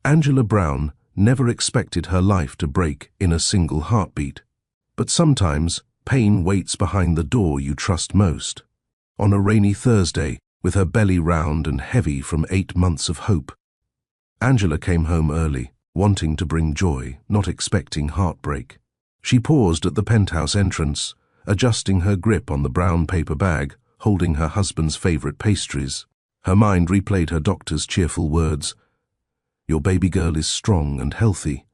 Angela Brown never expected her life to break in a single heartbeat. But sometimes, pain waits behind the door you trust most. On a rainy Thursday, with her belly round and heavy from 8 months of hope, Angela came home early, wanting to bring joy, not expecting heartbreak. She paused at the penthouse entrance, adjusting her grip on the brown paper bag, holding her husband's favorite pastries. Her mind replayed her doctor's cheerful words, "Your baby girl is strong and healthy."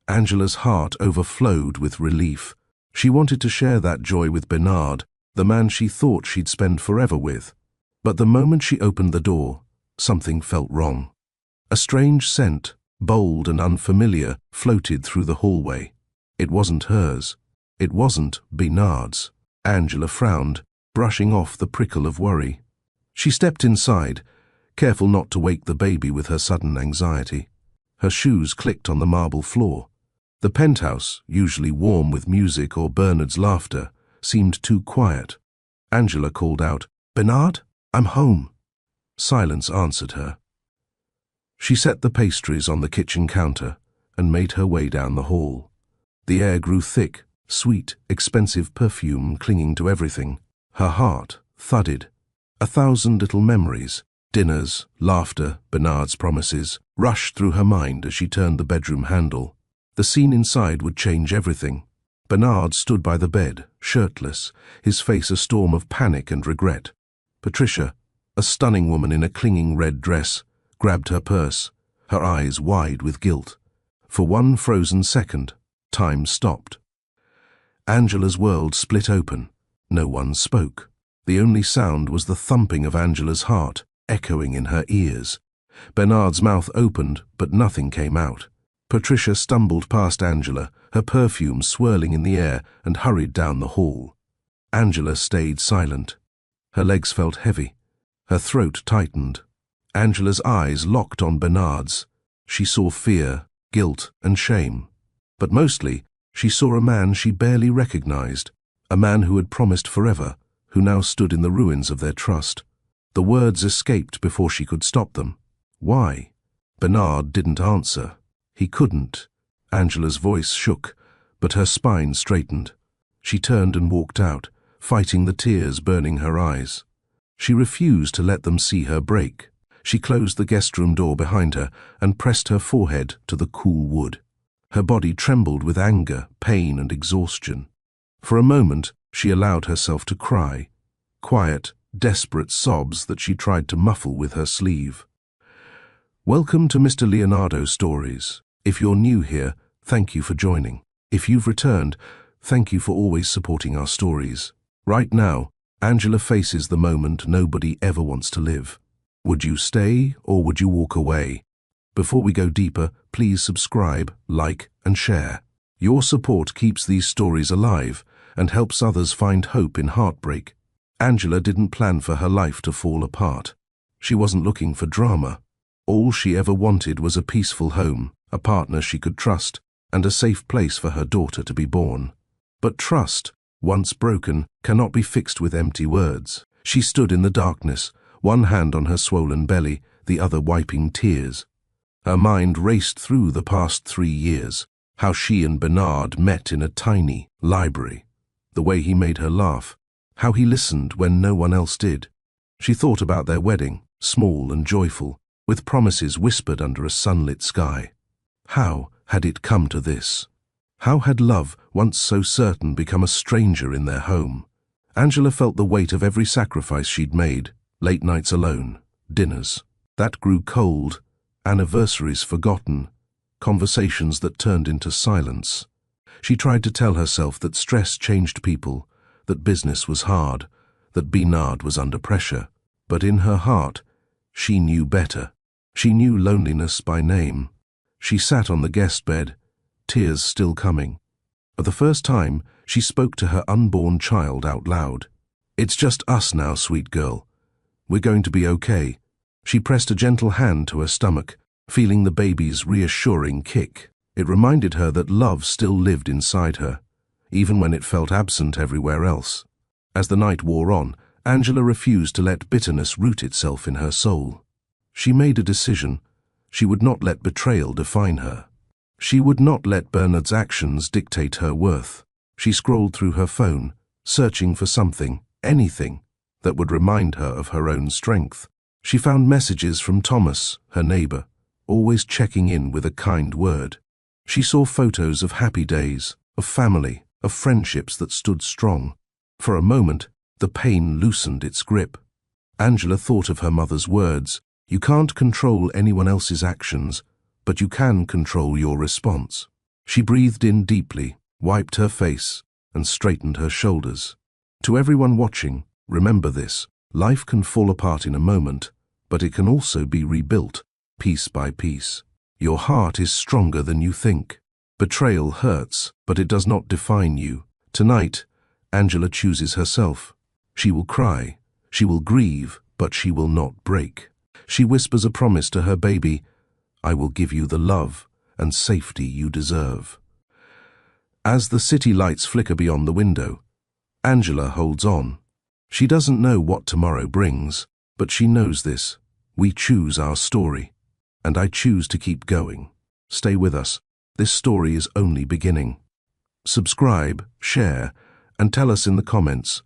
Angela's heart overflowed with relief. She wanted to share that joy with Bernard, the man she thought she'd spend forever with. But the moment she opened the door, something felt wrong. A strange scent, bold and unfamiliar, floated through the hallway. It wasn't hers. It wasn't Bernard's. Angela frowned, brushing off the prickle of worry. She stepped inside, careful not to wake the baby with her sudden anxiety. Her shoes clicked on the marble floor. The penthouse, usually warm with music or Bernard's laughter, seemed too quiet. Angela called out, "Bernard, I'm home." Silence answered her. She set the pastries on the kitchen counter and made her way down the hall. The air grew thick, sweet, expensive perfume clinging to everything. Her heart thudded. 1,000 little memories, dinners, laughter, Bernard's promises, rushed through her mind as she turned the bedroom handle. The scene inside would change everything. Bernard stood by the bed, shirtless, his face a storm of panic and regret. Patricia, a stunning woman in a clinging red dress, grabbed her purse, her eyes wide with guilt. For one frozen second, time stopped. Angela's world split open. No one spoke. The only sound was the thumping of Angela's heart, echoing in her ears. Bernard's mouth opened, but nothing came out. Patricia stumbled past Angela, her perfume swirling in the air, and hurried down the hall. Angela stayed silent. Her legs felt heavy. Her throat tightened. Angela's eyes locked on Bernard's. She saw fear, guilt, and shame. But mostly, she saw a man she barely recognized, a man who had promised forever, who now stood in the ruins of their trust. The words escaped before she could stop them. Why? Bernard didn't answer. He couldn't. Angela's voice shook, but her spine straightened. She turned and walked out, fighting the tears burning her eyes. She refused to let them see her break. She closed the guest room door behind her and pressed her forehead to the cool wood. Her body trembled with anger, pain, and exhaustion. For a moment, she allowed herself to cry, quiet, desperate sobs that she tried to muffle with her sleeve. Welcome to Mr. Leonardo Stories. If you're new here, thank you for joining. If you've returned, thank you for always supporting our stories. Right now, Angela faces the moment nobody ever wants to live. Would you stay or would you walk away? Before we go deeper, please subscribe, like, and share. Your support keeps these stories alive and helps others find hope in heartbreak. Angela didn't plan for her life to fall apart. She wasn't looking for drama. All she ever wanted was a peaceful home, a partner she could trust, and a safe place for her daughter to be born. But trust, once broken, cannot be fixed with empty words. She stood in the darkness, one hand on her swollen belly, the other wiping tears. Her mind raced through the past 3 years, how she and Bernard met in a tiny library, the way he made her laugh, how he listened when no one else did. She thought about their wedding, small and joyful, with promises whispered under a sunlit sky. How had it come to this? How had love, once so certain, become a stranger in their home? Angela felt the weight of every sacrifice she'd made, late nights alone, dinners that grew cold, anniversaries forgotten, conversations that turned into silence. She tried to tell herself that stress changed people, that business was hard, that Bernard was under pressure. But in her heart, she knew better. She knew loneliness by name. She sat on the guest bed, tears still coming. For the first time, she spoke to her unborn child out loud. "It's just us now, sweet girl. We're going to be okay." She pressed a gentle hand to her stomach, feeling the baby's reassuring kick. It reminded her that love still lived inside her, even when it felt absent everywhere else. As the night wore on, Angela refused to let bitterness root itself in her soul. She made a decision, She would not let betrayal define her. She would not let Bernard's actions dictate her worth. She scrolled through her phone, searching for something, anything, that would remind her of her own strength. She found messages from Thomas, her neighbor, always checking in with a kind word. She saw photos of happy days, of family, of friendships that stood strong. For a moment, the pain loosened its grip. Angela thought of her mother's words, "You can't control anyone else's actions, but you can control your response." She breathed in deeply, wiped her face, and straightened her shoulders. To everyone watching, remember this: life can fall apart in a moment, but it can also be rebuilt, piece by piece. Your heart is stronger than you think. Betrayal hurts, but it does not define you. Tonight, Angela chooses herself. She will cry, she will grieve, but she will not break. She whispers a promise to her baby: "I will give you the love and safety you deserve." As the city lights flicker beyond the window, Angela holds on. She doesn't know what tomorrow brings, but she knows this: we choose our story, and I choose to keep going. Stay with us. This story is only beginning. Subscribe, share, and tell us in the comments: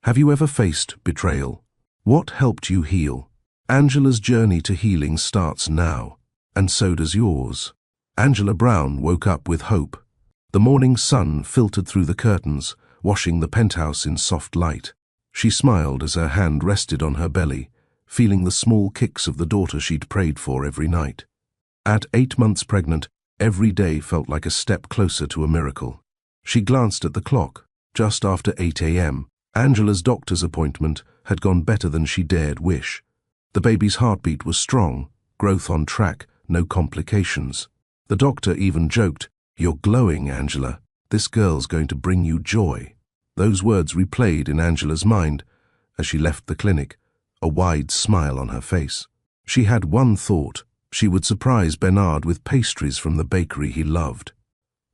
have you ever faced betrayal? What helped you heal? Angela's journey to healing starts now, and so does yours. Angela Brown woke up with hope. The morning sun filtered through the curtains, washing the penthouse in soft light. She smiled as her hand rested on her belly, feeling the small kicks of the daughter she'd prayed for every night. At 8 months pregnant, every day felt like a step closer to a miracle. She glanced at the clock. Just after 8 a.m., Angela's doctor's appointment had gone better than she dared wish. The baby's heartbeat was strong, growth on track, no complications. The doctor even joked, "You're glowing, Angela. This girl's going to bring you joy." Those words replayed in Angela's mind as she left the clinic, a wide smile on her face. She had one thought: she would surprise Bernard with pastries from the bakery he loved.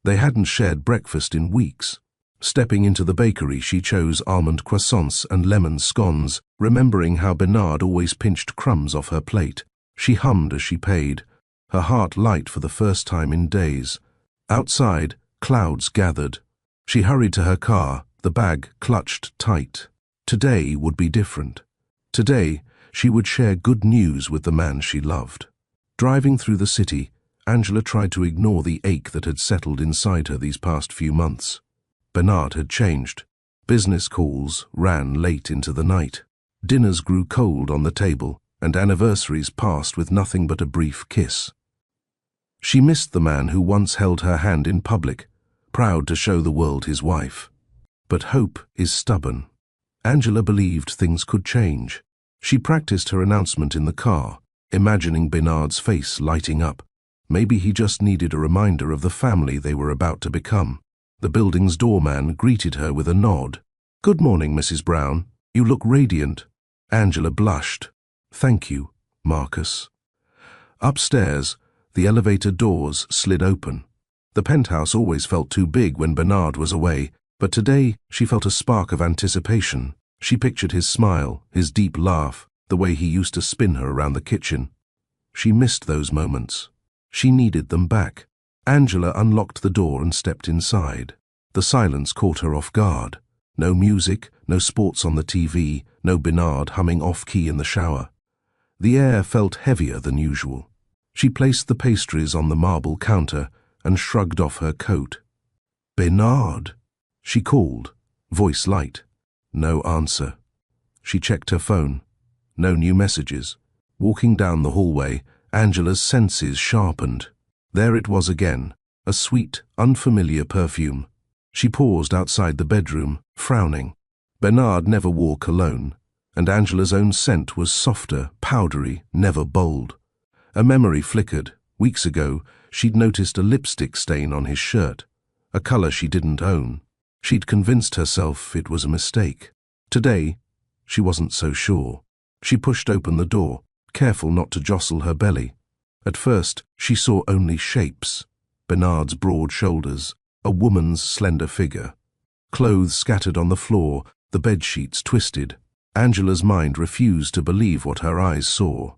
They hadn't shared breakfast in weeks. Stepping into the bakery, she chose almond croissants and lemon scones, remembering how Bernard always pinched crumbs off her plate. She hummed as she paid, her heart light for the first time in days. Outside, clouds gathered. She hurried to her car, the bag clutched tight. Today would be different. Today, she would share good news with the man she loved. Driving through the city, Angela tried to ignore the ache that had settled inside her these past few months. Bernard had changed. Business calls ran late into the night. Dinners grew cold on the table, and anniversaries passed with nothing but a brief kiss. She missed the man who once held her hand in public, proud to show the world his wife. But hope is stubborn. Angela believed things could change. She practiced her announcement in the car, imagining Bernard's face lighting up. Maybe he just needed a reminder of the family they were about to become. The building's doorman greeted her with a nod. "Good morning, Mrs. Brown. You look radiant." Angela blushed. "Thank you, Marcus." Upstairs, the elevator doors slid open. The penthouse always felt too big when Bernard was away, but today she felt a spark of anticipation. She pictured his smile, his deep laugh, the way he used to spin her around the kitchen. She missed those moments. She needed them back. Angela unlocked the door and stepped inside. The silence caught her off guard. No music, no sports on the TV, no Bernard humming off-key in the shower. The air felt heavier than usual. She placed the pastries on the marble counter and shrugged off her coat. "Bernard," she called, voice light. No answer. She checked her phone. No new messages. Walking down the hallway, Angela's senses sharpened. There it was again, a sweet, unfamiliar perfume. She paused outside the bedroom, frowning. Bernard never wore cologne, and Angela's own scent was softer, powdery, never bold. A memory flickered. Weeks ago, she'd noticed a lipstick stain on his shirt, a color she didn't own. She'd convinced herself it was a mistake. Today, she wasn't so sure. She pushed open the door, careful not to jostle her belly. At first, she saw only shapes: Bernard's broad shoulders, a woman's slender figure. Clothes scattered on the floor, the bedsheets twisted. Angela's mind refused to believe what her eyes saw.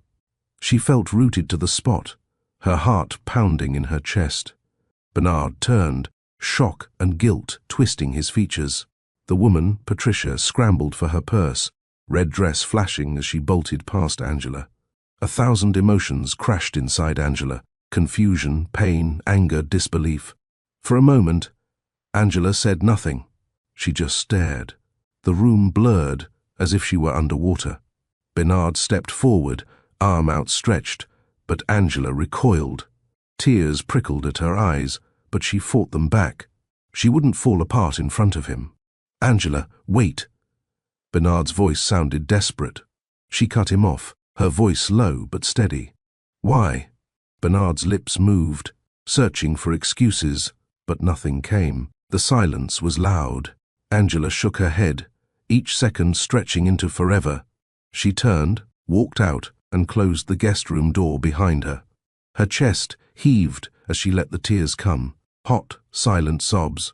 She felt rooted to the spot, her heart pounding in her chest. Bernard turned, shock and guilt twisting his features. The woman, Patricia, scrambled for her purse, red dress flashing as she bolted past Angela. 1,000 emotions crashed inside Angela: confusion, pain, anger, disbelief. For a moment, Angela said nothing. She just stared. The room blurred, as if she were underwater. Bernard stepped forward, arm outstretched, but Angela recoiled. Tears prickled at her eyes, but she fought them back. She wouldn't fall apart in front of him. "Angela, wait." Bernard's voice sounded desperate. She cut him off, her voice low but steady. "Why?" Bernard's lips moved, searching for excuses, but nothing came. The silence was loud. Angela shook her head, each second stretching into forever. She turned, walked out, and closed the guest room door behind her. Her chest heaved as she let the tears come, hot, silent sobs.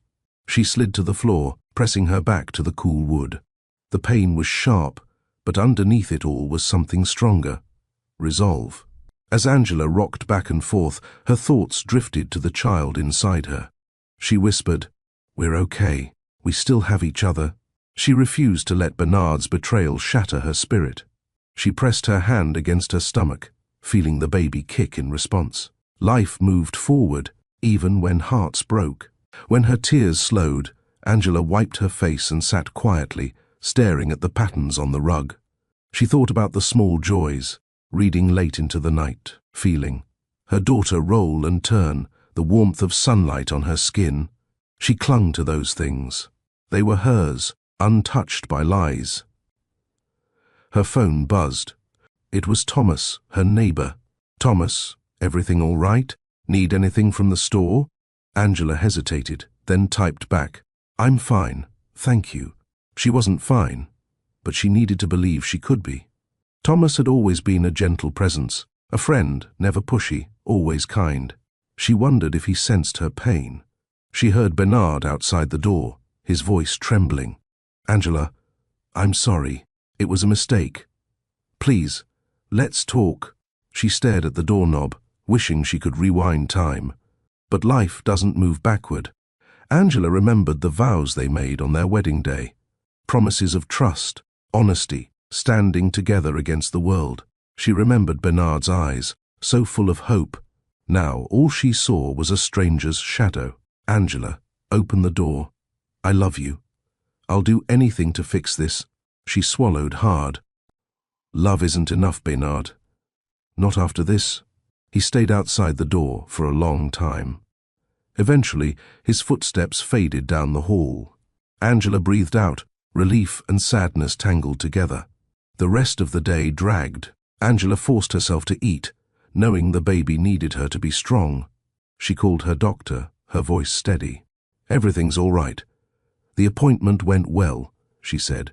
She slid to the floor, pressing her back to the cool wood. The pain was sharp, but underneath it all was something stronger: resolve. As Angela rocked back and forth, her thoughts drifted to the child inside her. She whispered, "We're okay. We still have each other." She refused to let Bernard's betrayal shatter her spirit. She pressed her hand against her stomach, feeling the baby kick in response. Life moved forward, even when hearts broke. When her tears slowed, Angela wiped her face and sat quietly, staring at the patterns on the rug. She thought about the small joys, reading late into the night, feeling her daughter roll and turn, the warmth of sunlight on her skin. She clung to those things. They were hers, untouched by lies. Her phone buzzed. It was Thomas, her neighbor. "Thomas, everything all right? Need anything from the store?" Angela hesitated, then typed back, "I'm fine, thank you." She wasn't fine, but she needed to believe she could be. Thomas had always been a gentle presence, a friend, never pushy, always kind. She wondered if he sensed her pain. She heard Bernard outside the door, his voice trembling. "Angela, I'm sorry. It was a mistake. Please, let's talk." She stared at the doorknob, wishing she could rewind time. But life doesn't move backward. Angela remembered the vows they made on their wedding day. Promises of trust, honesty, standing together against the world. She remembered Bernard's eyes, so full of hope. Now all she saw was a stranger's shadow. "Angela, open the door. I love you. I'll do anything to fix this." She swallowed hard. "Love isn't enough, Bernard. Not after this." He stayed outside the door for a long time. Eventually, his footsteps faded down the hall. Angela breathed out, relief and sadness tangled together. The rest of the day dragged. Angela forced herself to eat, knowing the baby needed her to be strong. She called her doctor, her voice steady. "Everything's all right. The appointment went well," she said,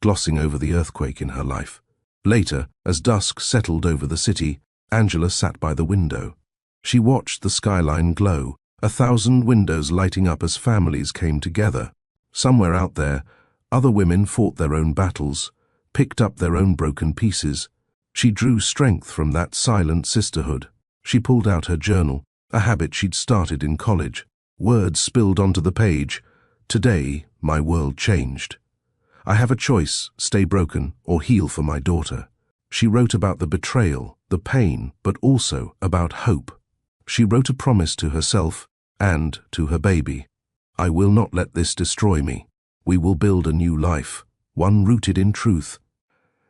glossing over the earthquake in her life. Later, as dusk settled over the city, Angela sat by the window. She watched the skyline glow, 1,000 windows lighting up as families came together. Somewhere out there, other women fought their own battles, picked up their own broken pieces. She drew strength from that silent sisterhood. She pulled out her journal, a habit she'd started in college. Words spilled onto the page. "Today, my world changed. I have a choice: stay broken or heal for my daughter." She wrote about the betrayal, the pain, but also about hope. She wrote a promise to herself and to her baby. "I will not let this destroy me. We will build a new life, one rooted in truth."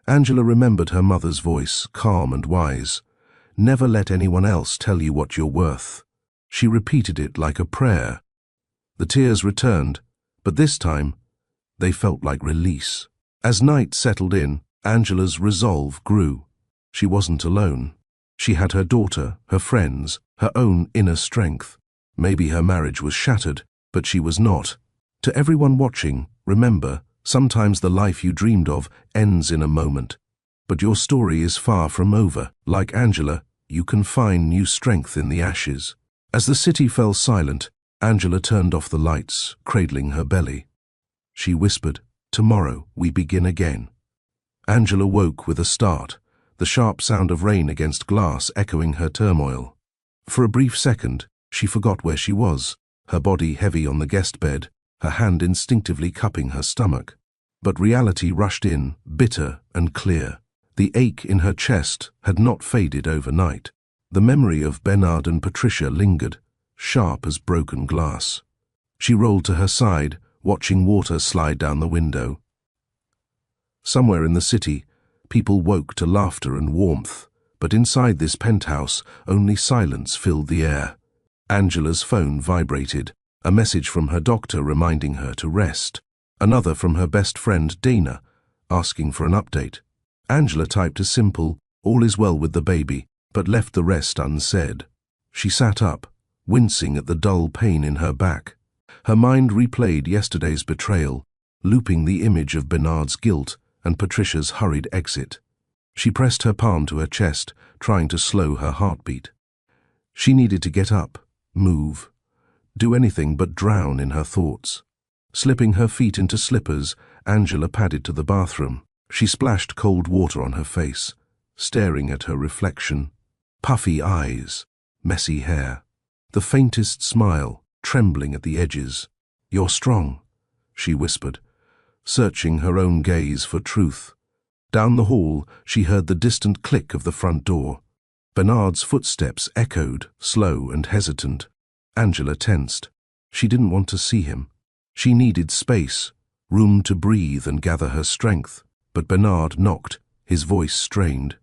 Angela remembered her mother's voice, calm and wise. "Never let anyone else tell you what you're worth." She repeated it like a prayer. The tears returned, but this time they felt like release. As night settled in, Angela's resolve grew. She wasn't alone. She had her daughter, her friends, her own inner strength. Maybe her marriage was shattered, but she was not. To everyone watching, remember, sometimes the life you dreamed of ends in a moment. But your story is far from over. Like Angela, you can find new strength in the ashes. As the city fell silent, Angela turned off the lights, cradling her belly. She whispered, "Tomorrow we begin again." Angela woke with a start, the sharp sound of rain against glass echoing her turmoil. For a brief second, she forgot where she was, her body heavy on the guest bed, her hand instinctively cupping her stomach. But reality rushed in, bitter and clear. The ache in her chest had not faded overnight. The memory of Bernard and Patricia lingered, sharp as broken glass. She rolled to her side, watching water slide down the window. Somewhere in the city, people woke to laughter and warmth, but inside this penthouse, only silence filled the air. Angela's phone vibrated, a message from her doctor reminding her to rest, another from her best friend Dana, asking for an update. Angela typed a simple, "All is well with the baby," but left the rest unsaid. She sat up, wincing at the dull pain in her back. Her mind replayed yesterday's betrayal, looping the image of Bernard's guilt and Patricia's hurried exit. She pressed her palm to her chest, trying to slow her heartbeat. She needed to get up, move, do anything but drown in her thoughts. Slipping her feet into slippers, Angela padded to the bathroom. She splashed cold water on her face, staring at her reflection. Puffy eyes, messy hair, the faintest smile, trembling at the edges. "You're strong," she whispered, searching her own gaze for truth. Down the hall, she heard the distant click of the front door. Bernard's footsteps echoed, slow and hesitant. Angela tensed. She didn't want to see him. She needed space, room to breathe and gather her strength. But Bernard knocked, his voice strained.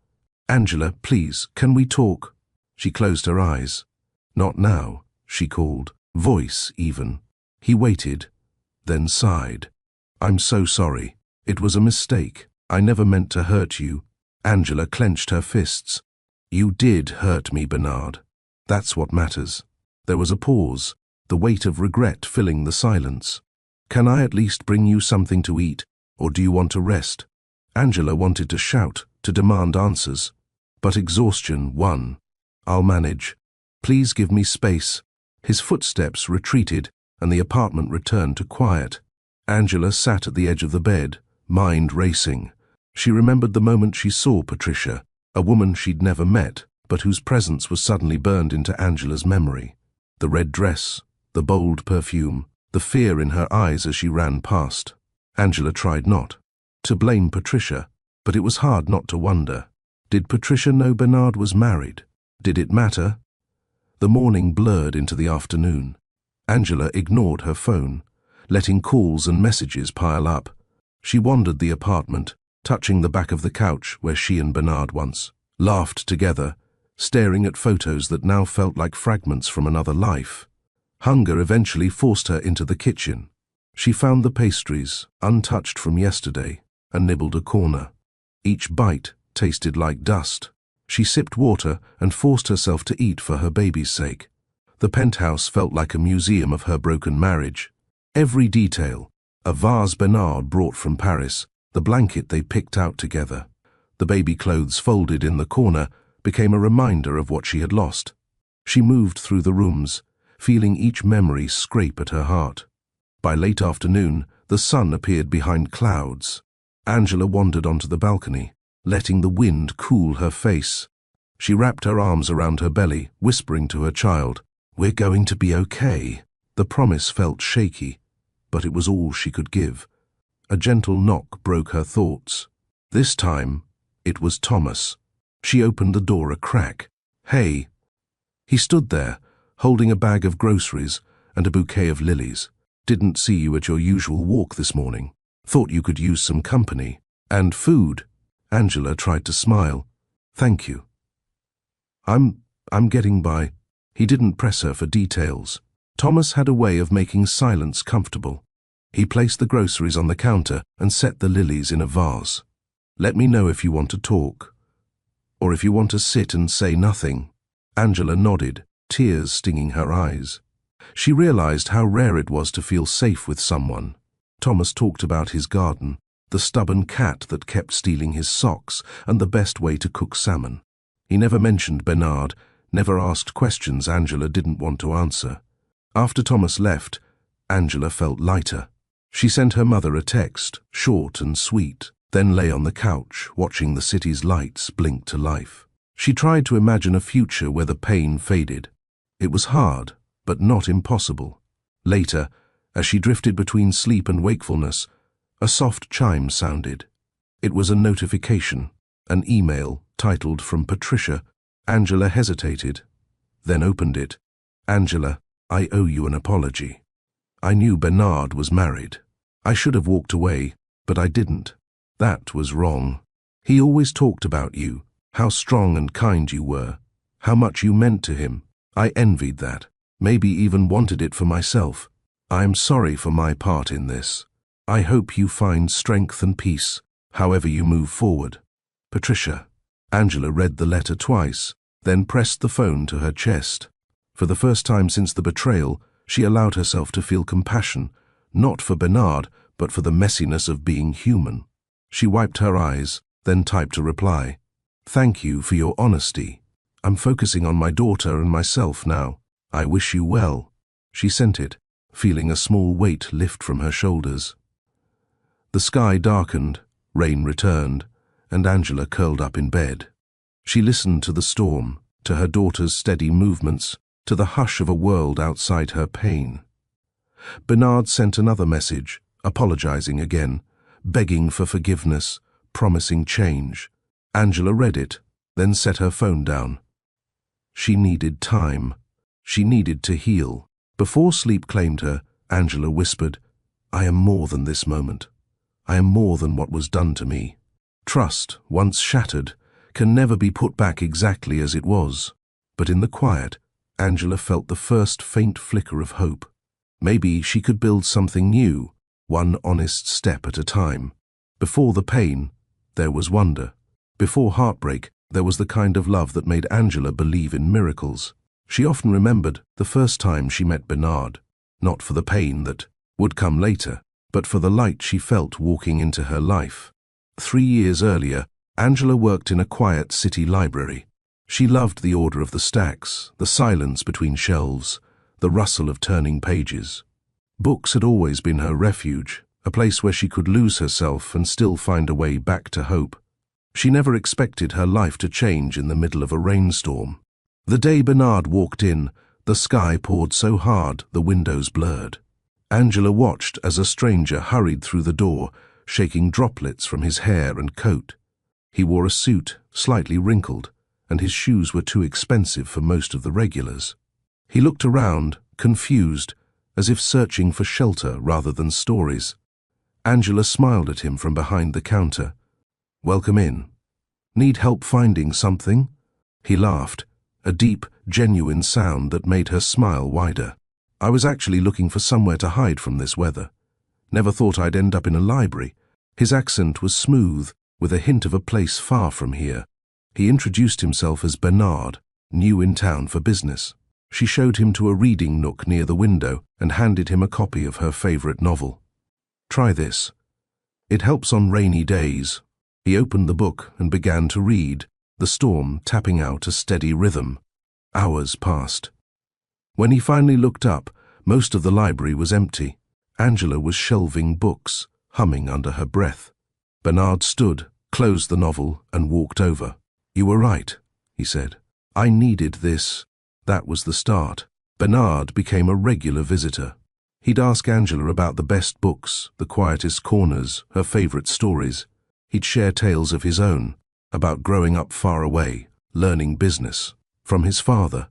"Angela, please, can we talk?" She closed her eyes. "Not now," she called, voice even. He waited, then sighed. "I'm so sorry. It was a mistake. I never meant to hurt you." Angela clenched her fists. "You did hurt me, Bernard. That's what matters." There was a pause, the weight of regret filling the silence. "Can I at least bring you something to eat, or do you want to rest?" Angela wanted to shout, to demand answers. But exhaustion won. "I'll manage. Please give me space." His footsteps retreated, and the apartment returned to quiet. Angela sat at the edge of the bed, mind racing. She remembered the moment she saw Patricia, a woman she'd never met, but whose presence was suddenly burned into Angela's memory. The red dress, the bold perfume, the fear in her eyes as she ran past. Angela tried not to blame Patricia, but it was hard not to wonder. Did Patricia know Bernard was married? Did it matter? The morning blurred into the afternoon. Angela ignored her phone, letting calls and messages pile up. She wandered the apartment, touching the back of the couch where she and Bernard once laughed together, staring at photos that now felt like fragments from another life. Hunger eventually forced her into the kitchen. She found the pastries, untouched from yesterday, and nibbled a corner. Each bite tasted like dust. She sipped water and forced herself to eat for her baby's sake. The penthouse felt like a museum of her broken marriage. Every detail, a vase Bernard brought from Paris, the blanket they picked out together, the baby clothes folded in the corner, became a reminder of what she had lost. She moved through the rooms, feeling each memory scrape at her heart. By late afternoon, the sun appeared behind clouds. Angela wandered onto the balcony, letting the wind cool her face. She wrapped her arms around her belly, whispering to her child, "We're going to be okay." The promise felt shaky, but it was all she could give. A gentle knock broke her thoughts. This time, it was Thomas. She opened the door a crack. "Hey." He stood there, holding a bag of groceries and a bouquet of lilies. "Didn't see you at your usual walk this morning. Thought you could use some company. And food." Angela tried to smile. "Thank you. I'm getting by." He didn't press her for details. Thomas had a way of making silence comfortable. He placed the groceries on the counter and set the lilies in a vase. "Let me know if you want to talk, or if you want to sit and say nothing." Angela nodded, tears stinging her eyes. She realized how rare it was to feel safe with someone. Thomas talked about his garden, the stubborn cat that kept stealing his socks, and the best way to cook salmon. He never mentioned Bernard, never asked questions Angela didn't want to answer. After Thomas left, Angela felt lighter. She sent her mother a text, short and sweet, then lay on the couch, watching the city's lights blink to life. She tried to imagine a future where the pain faded, It was hard, but not impossible. Later, as she drifted between sleep and wakefulness, a soft chime sounded. It was a notification, an email titled "From Patricia." Angela hesitated, then opened it. "Angela, I owe you an apology. I knew Bernard was married. I should have walked away, but I didn't. That was wrong. He always talked about you, how strong and kind you were, how much you meant to him. I envied that, maybe even wanted it for myself. I am sorry for my part in this. I hope you find strength and peace, however you move forward. Patricia." Angela read the letter twice, then pressed the phone to her chest. For the first time since the betrayal, she allowed herself to feel compassion, not for Bernard, but for the messiness of being human. She wiped her eyes, then typed a reply. "Thank you for your honesty. I'm focusing on my daughter and myself now. I wish you well." She sent it, feeling a small weight lift from her shoulders. The sky darkened, rain returned, and Angela curled up in bed. She listened to the storm, to her daughter's steady movements, to the hush of a world outside her pain. Bernard sent another message, apologizing again, begging for forgiveness, promising change. Angela read it, then set her phone down. She needed time. She needed to heal. Before sleep claimed her, Angela whispered, "I am more than this moment. I am more than what was done to me." Trust, once shattered, can never be put back exactly as it was. But in the quiet, Angela felt the first faint flicker of hope. Maybe she could build something new, one honest step at a time. Before the pain, there was wonder. Before heartbreak, there was the kind of love that made Angela believe in miracles. She often remembered the first time she met Bernard, not for the pain that would come later, but for the light she felt walking into her life. 3 years earlier, Angela worked in a quiet city library. She loved the order of the stacks, the silence between shelves, the rustle of turning pages. Books had always been her refuge, a place where she could lose herself and still find a way back to hope. She never expected her life to change in the middle of a rainstorm. The day Bernard walked in, the sky poured so hard the windows blurred. Angela watched as a stranger hurried through the door, shaking droplets from his hair and coat. He wore a suit, slightly wrinkled, and his shoes were too expensive for most of the regulars. He looked around, confused, as if searching for shelter rather than stories. Angela smiled at him from behind the counter. "Welcome in. Need help finding something?" He laughed, a deep, genuine sound that made her smile wider. "I was actually looking for somewhere to hide from this weather. Never thought I'd end up in a library." His accent was smooth, with a hint of a place far from here. He introduced himself as Bernard, new in town for business. She showed him to a reading nook near the window and handed him a copy of her favorite novel. "Try this. It helps on rainy days." He opened the book and began to read, the storm tapping out a steady rhythm. Hours passed. When he finally looked up, most of the library was empty. Angela was shelving books, humming under her breath. Bernard stood, closed the novel, and walked over. "You were right," he said. "I needed this." That was the start. Bernard became a regular visitor. He'd ask Angela about the best books, the quietest corners, her favorite stories. He'd share tales of his own, about growing up far away, learning business, from his father,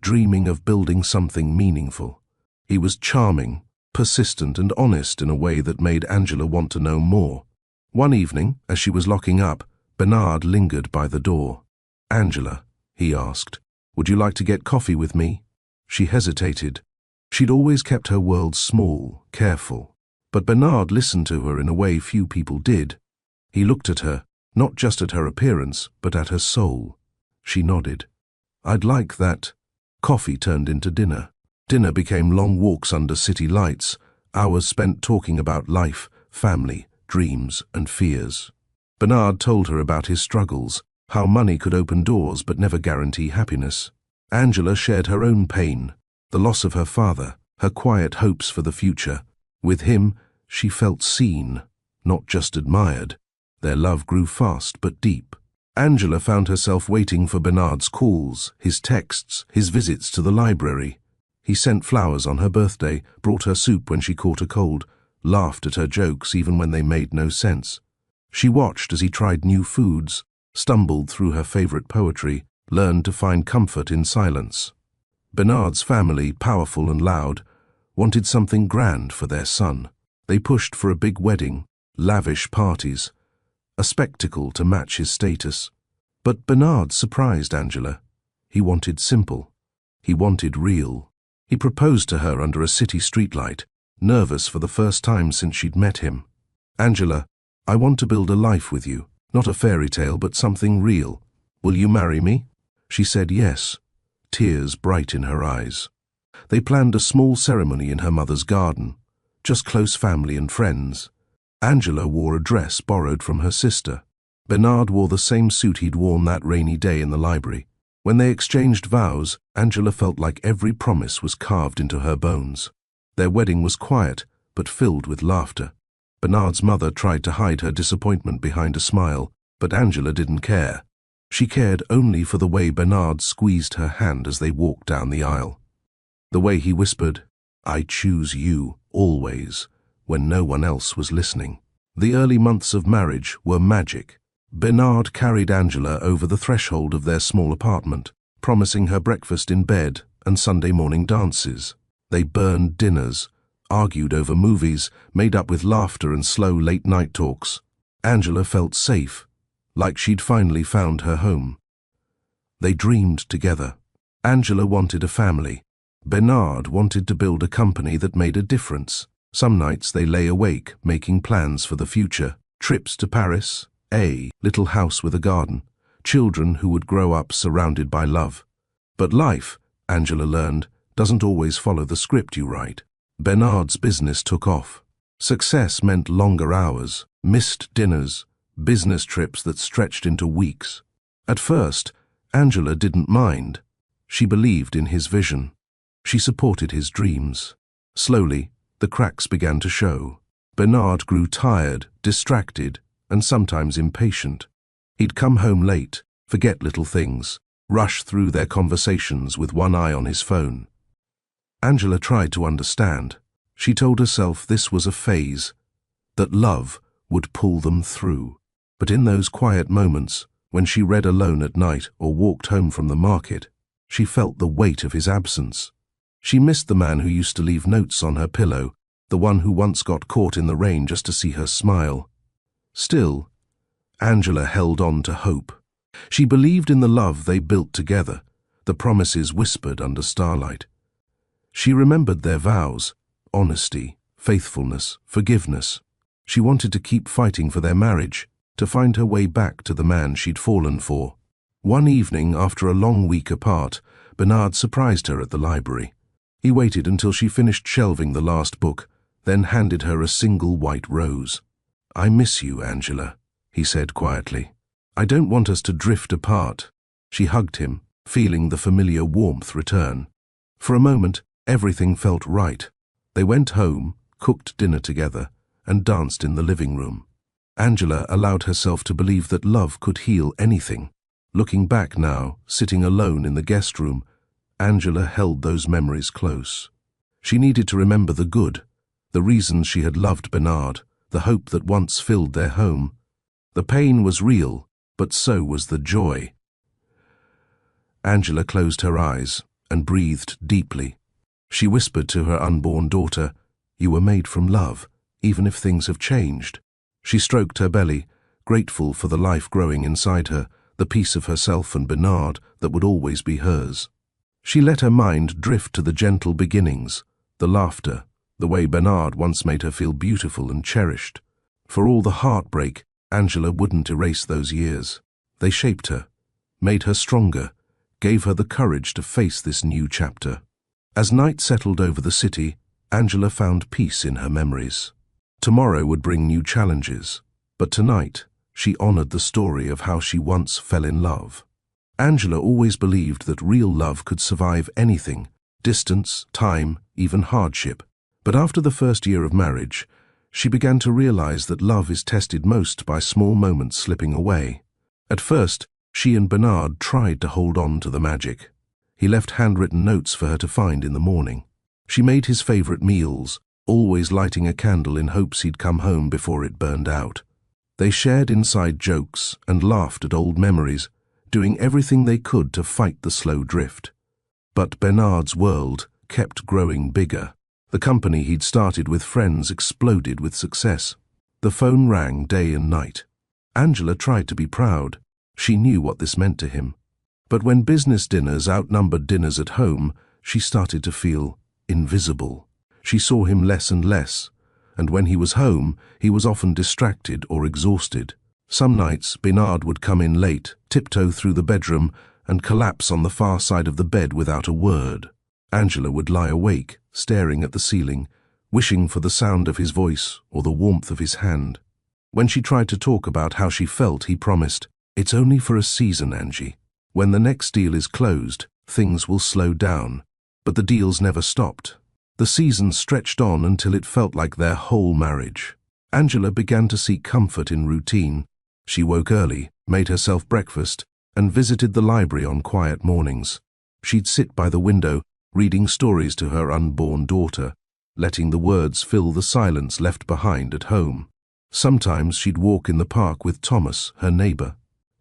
dreaming of building something meaningful. He was charming, persistent and honest in a way that made Angela want to know more. One evening, as she was locking up, Bernard lingered by the door. "Angela," he asked, "would you like to get coffee with me?" She hesitated. She'd always kept her world small, careful. But Bernard listened to her in a way few people did. He looked at her, not just at her appearance, but at her soul. She nodded. "I'd like that." Coffee turned into dinner. Dinner became long walks under city lights, hours spent talking about life, family, dreams, and fears. Bernard told her about his struggles, how money could open doors but never guarantee happiness. Angela shared her own pain, the loss of her father, her quiet hopes for the future. With him, she felt seen, not just admired. Their love grew fast but deep. Angela found herself waiting for Bernard's calls, his texts, his visits to the library. He sent flowers on her birthday, brought her soup when she caught a cold, laughed at her jokes even when they made no sense. She watched as he tried new foods, stumbled through her favorite poetry, learned to find comfort in silence. Bernard's family, powerful and loud, wanted something grand for their son. They pushed for a big wedding, lavish parties, a spectacle to match his status. But Bernard surprised Angela. He wanted simple. He wanted real. He proposed to her under a city streetlight, nervous for the first time since she'd met him. "Angela, I want to build a life with you, not a fairy tale, but something real. Will you marry me?" She said yes, tears bright in her eyes. They planned a small ceremony in her mother's garden, just close family and friends. Angela wore a dress borrowed from her sister. Bernard wore the same suit he'd worn that rainy day in the library. When they exchanged vows, Angela felt like every promise was carved into her bones. Their wedding was quiet, but filled with laughter. Bernard's mother tried to hide her disappointment behind a smile, but Angela didn't care. She cared only for the way Bernard squeezed her hand as they walked down the aisle. The way he whispered, "I choose you, always," when no one else was listening. The early months of marriage were magic. Bernard carried Angela over the threshold of their small apartment, promising her breakfast in bed and Sunday morning dances. They burned dinners, argued over movies, made up with laughter and slow late-night talks. Angela felt safe, like she'd finally found her home. They dreamed together. Angela wanted a family. Bernard wanted to build a company that made a difference. Some nights they lay awake, making plans for the future. Trips to Paris, a little house with a garden, children who would grow up surrounded by love. But life, Angela learned, doesn't always follow the script you write. Bernard's business took off. Success meant longer hours, missed dinners, business trips that stretched into weeks. At first, Angela didn't mind. She believed in his vision. She supported his dreams. Slowly, the cracks began to show. Bernard grew tired, distracted, and sometimes impatient. He'd come home late, forget little things, rush through their conversations with one eye on his phone. Angela tried to understand. She told herself this was a phase, that love would pull them through. But in those quiet moments, when she read alone at night or walked home from the market, she felt the weight of his absence. She missed the man who used to leave notes on her pillow, the one who once got caught in the rain just to see her smile. Still, Angela held on to hope. She believed in the love they built together, the promises whispered under starlight. She remembered their vows, honesty, faithfulness, forgiveness. She wanted to keep fighting for their marriage, to find her way back to the man she'd fallen for. One evening, after a long week apart, Bernard surprised her at the library. He waited until she finished shelving the last book, then handed her a single white rose. "I miss you, Angela," he said quietly. "I don't want us to drift apart." She hugged him, feeling the familiar warmth return. For a moment, everything felt right. They went home, cooked dinner together, and danced in the living room. Angela allowed herself to believe that love could heal anything. Looking back now, sitting alone in the guest room, Angela held those memories close. She needed to remember the good, the reasons she had loved Bernard, the hope that once filled their home. The pain was real, but so was the joy. Angela closed her eyes and breathed deeply. She whispered to her unborn daughter, "You were made from love, even if things have changed." She stroked her belly, grateful for the life growing inside her, the piece of herself and Bernard that would always be hers. She let her mind drift to the gentle beginnings, the laughter, the way Bernard once made her feel beautiful and cherished. For all the heartbreak, Angela wouldn't erase those years. They shaped her, made her stronger, gave her the courage to face this new chapter. As night settled over the city, Angela found peace in her memories. Tomorrow would bring new challenges, but tonight she honored the story of how she once fell in love. Angela always believed that real love could survive anything, distance, time, even hardship. But after the first year of marriage, she began to realize that love is tested most by small moments slipping away. At first, she and Bernard tried to hold on to the magic. He left handwritten notes for her to find in the morning. She made his favorite meals, always lighting a candle in hopes he'd come home before it burned out. They shared inside jokes and laughed at old memories, doing everything they could to fight the slow drift. But Bernard's world kept growing bigger. The company he'd started with friends exploded with success. The phone rang day and night. Angela tried to be proud. She knew what this meant to him. But when business dinners outnumbered dinners at home, she started to feel invisible. She saw him less and less, and when he was home, he was often distracted or exhausted. Some nights, Bernard would come in late, tiptoe through the bedroom, and collapse on the far side of the bed without a word. Angela would lie awake, staring at the ceiling, wishing for the sound of his voice or the warmth of his hand. When she tried to talk about how she felt, he promised, "It's only for a season, Angie. When the next deal is closed, things will slow down." But the deals never stopped. The season stretched on until it felt like their whole marriage. Angela began to seek comfort in routine. She woke early, made herself breakfast, and visited the library on quiet mornings. She'd sit by the window, reading stories to her unborn daughter, letting the words fill the silence left behind at home. Sometimes she'd walk in the park with Thomas, her neighbor.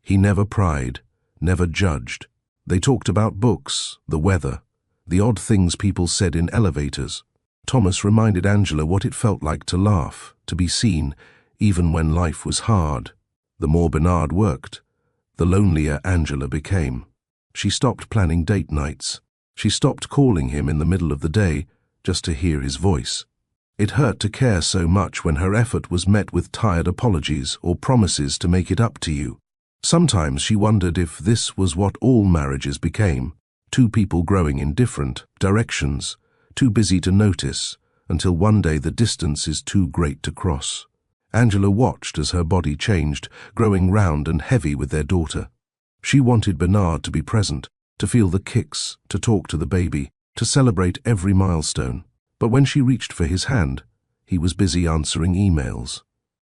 He never pried, never judged. They talked about books, the weather, the odd things people said in elevators. Thomas reminded Angela what it felt like to laugh, to be seen, even when life was hard. The more Bernard worked, the lonelier Angela became. She stopped planning date nights. She stopped calling him in the middle of the day just to hear his voice. It hurt to care so much when her effort was met with tired apologies or promises to make it up to you. Sometimes she wondered if this was what all marriages became, two people growing in different directions, too busy to notice, until one day the distance is too great to cross. Angela watched as her body changed, growing round and heavy with their daughter. She wanted Bernard to be present, to feel the kicks, to talk to the baby, to celebrate every milestone. But when she reached for his hand, he was busy answering emails.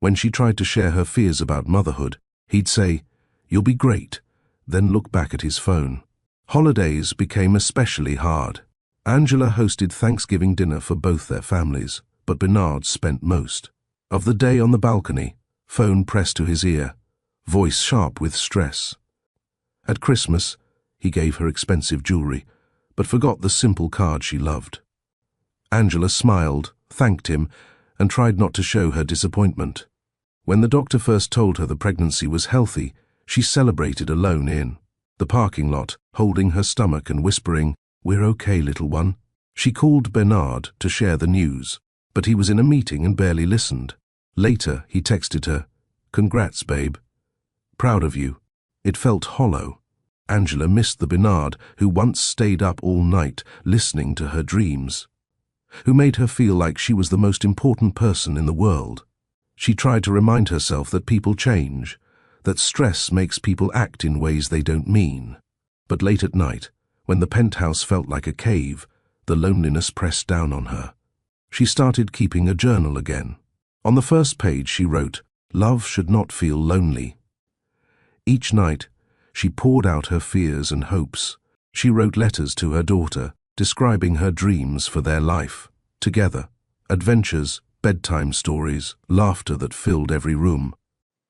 When she tried to share her fears about motherhood, he'd say, "You'll be great," then look back at his phone. Holidays became especially hard. Angela hosted Thanksgiving dinner for both their families, but Bernard spent most of the day on the balcony, phone pressed to his ear, voice sharp with stress. At Christmas, he gave her expensive jewelry, but forgot the simple card she loved. Angela smiled, thanked him, and tried not to show her disappointment. When the doctor first told her the pregnancy was healthy, she celebrated alone in the parking lot, holding her stomach and whispering, "We're okay, little one." She called Bernard to share the news, but he was in a meeting and barely listened. Later, he texted her, "Congrats, babe. Proud of you." It felt hollow. Angela missed the Bernard who once stayed up all night listening to her dreams, who made her feel like she was the most important person in the world. She tried to remind herself that people change, that stress makes people act in ways they don't mean. But late at night, when the penthouse felt like a cave, the loneliness pressed down on her. She started keeping a journal again. On the first page she wrote, "Love should not feel lonely." Each night, she poured out her fears and hopes. She wrote letters to her daughter, describing her dreams for their life. Together, adventures, bedtime stories, laughter that filled every room.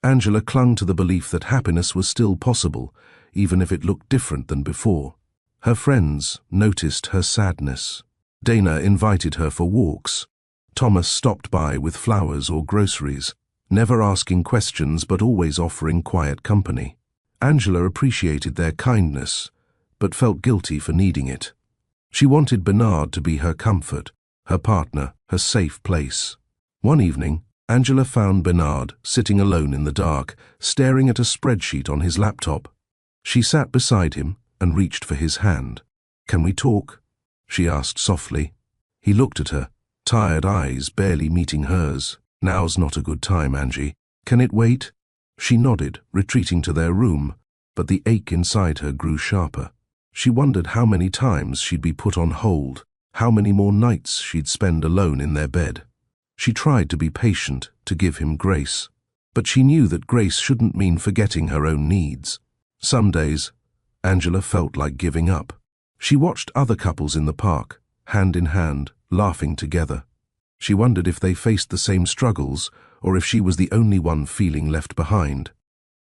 Angela clung to the belief that happiness was still possible, even if it looked different than before. Her friends noticed her sadness. Dana invited her for walks. Thomas stopped by with flowers or groceries, never asking questions but always offering quiet company. Angela appreciated their kindness, but felt guilty for needing it. She wanted Bernard to be her comfort, her partner, her safe place. One evening, Angela found Bernard sitting alone in the dark, staring at a spreadsheet on his laptop. She sat beside him and reached for his hand. "Can we talk?" she asked softly. He looked at her, tired eyes barely meeting hers. "Now's not a good time, Angie. Can it wait?" She nodded, retreating to their room, but the ache inside her grew sharper. She wondered how many times she'd be put on hold, how many more nights she'd spend alone in their bed. She tried to be patient, to give him grace. But she knew that grace shouldn't mean forgetting her own needs. Some days, Angela felt like giving up. She watched other couples in the park, hand in hand, laughing together. She wondered if they faced the same struggles or if she was the only one feeling left behind.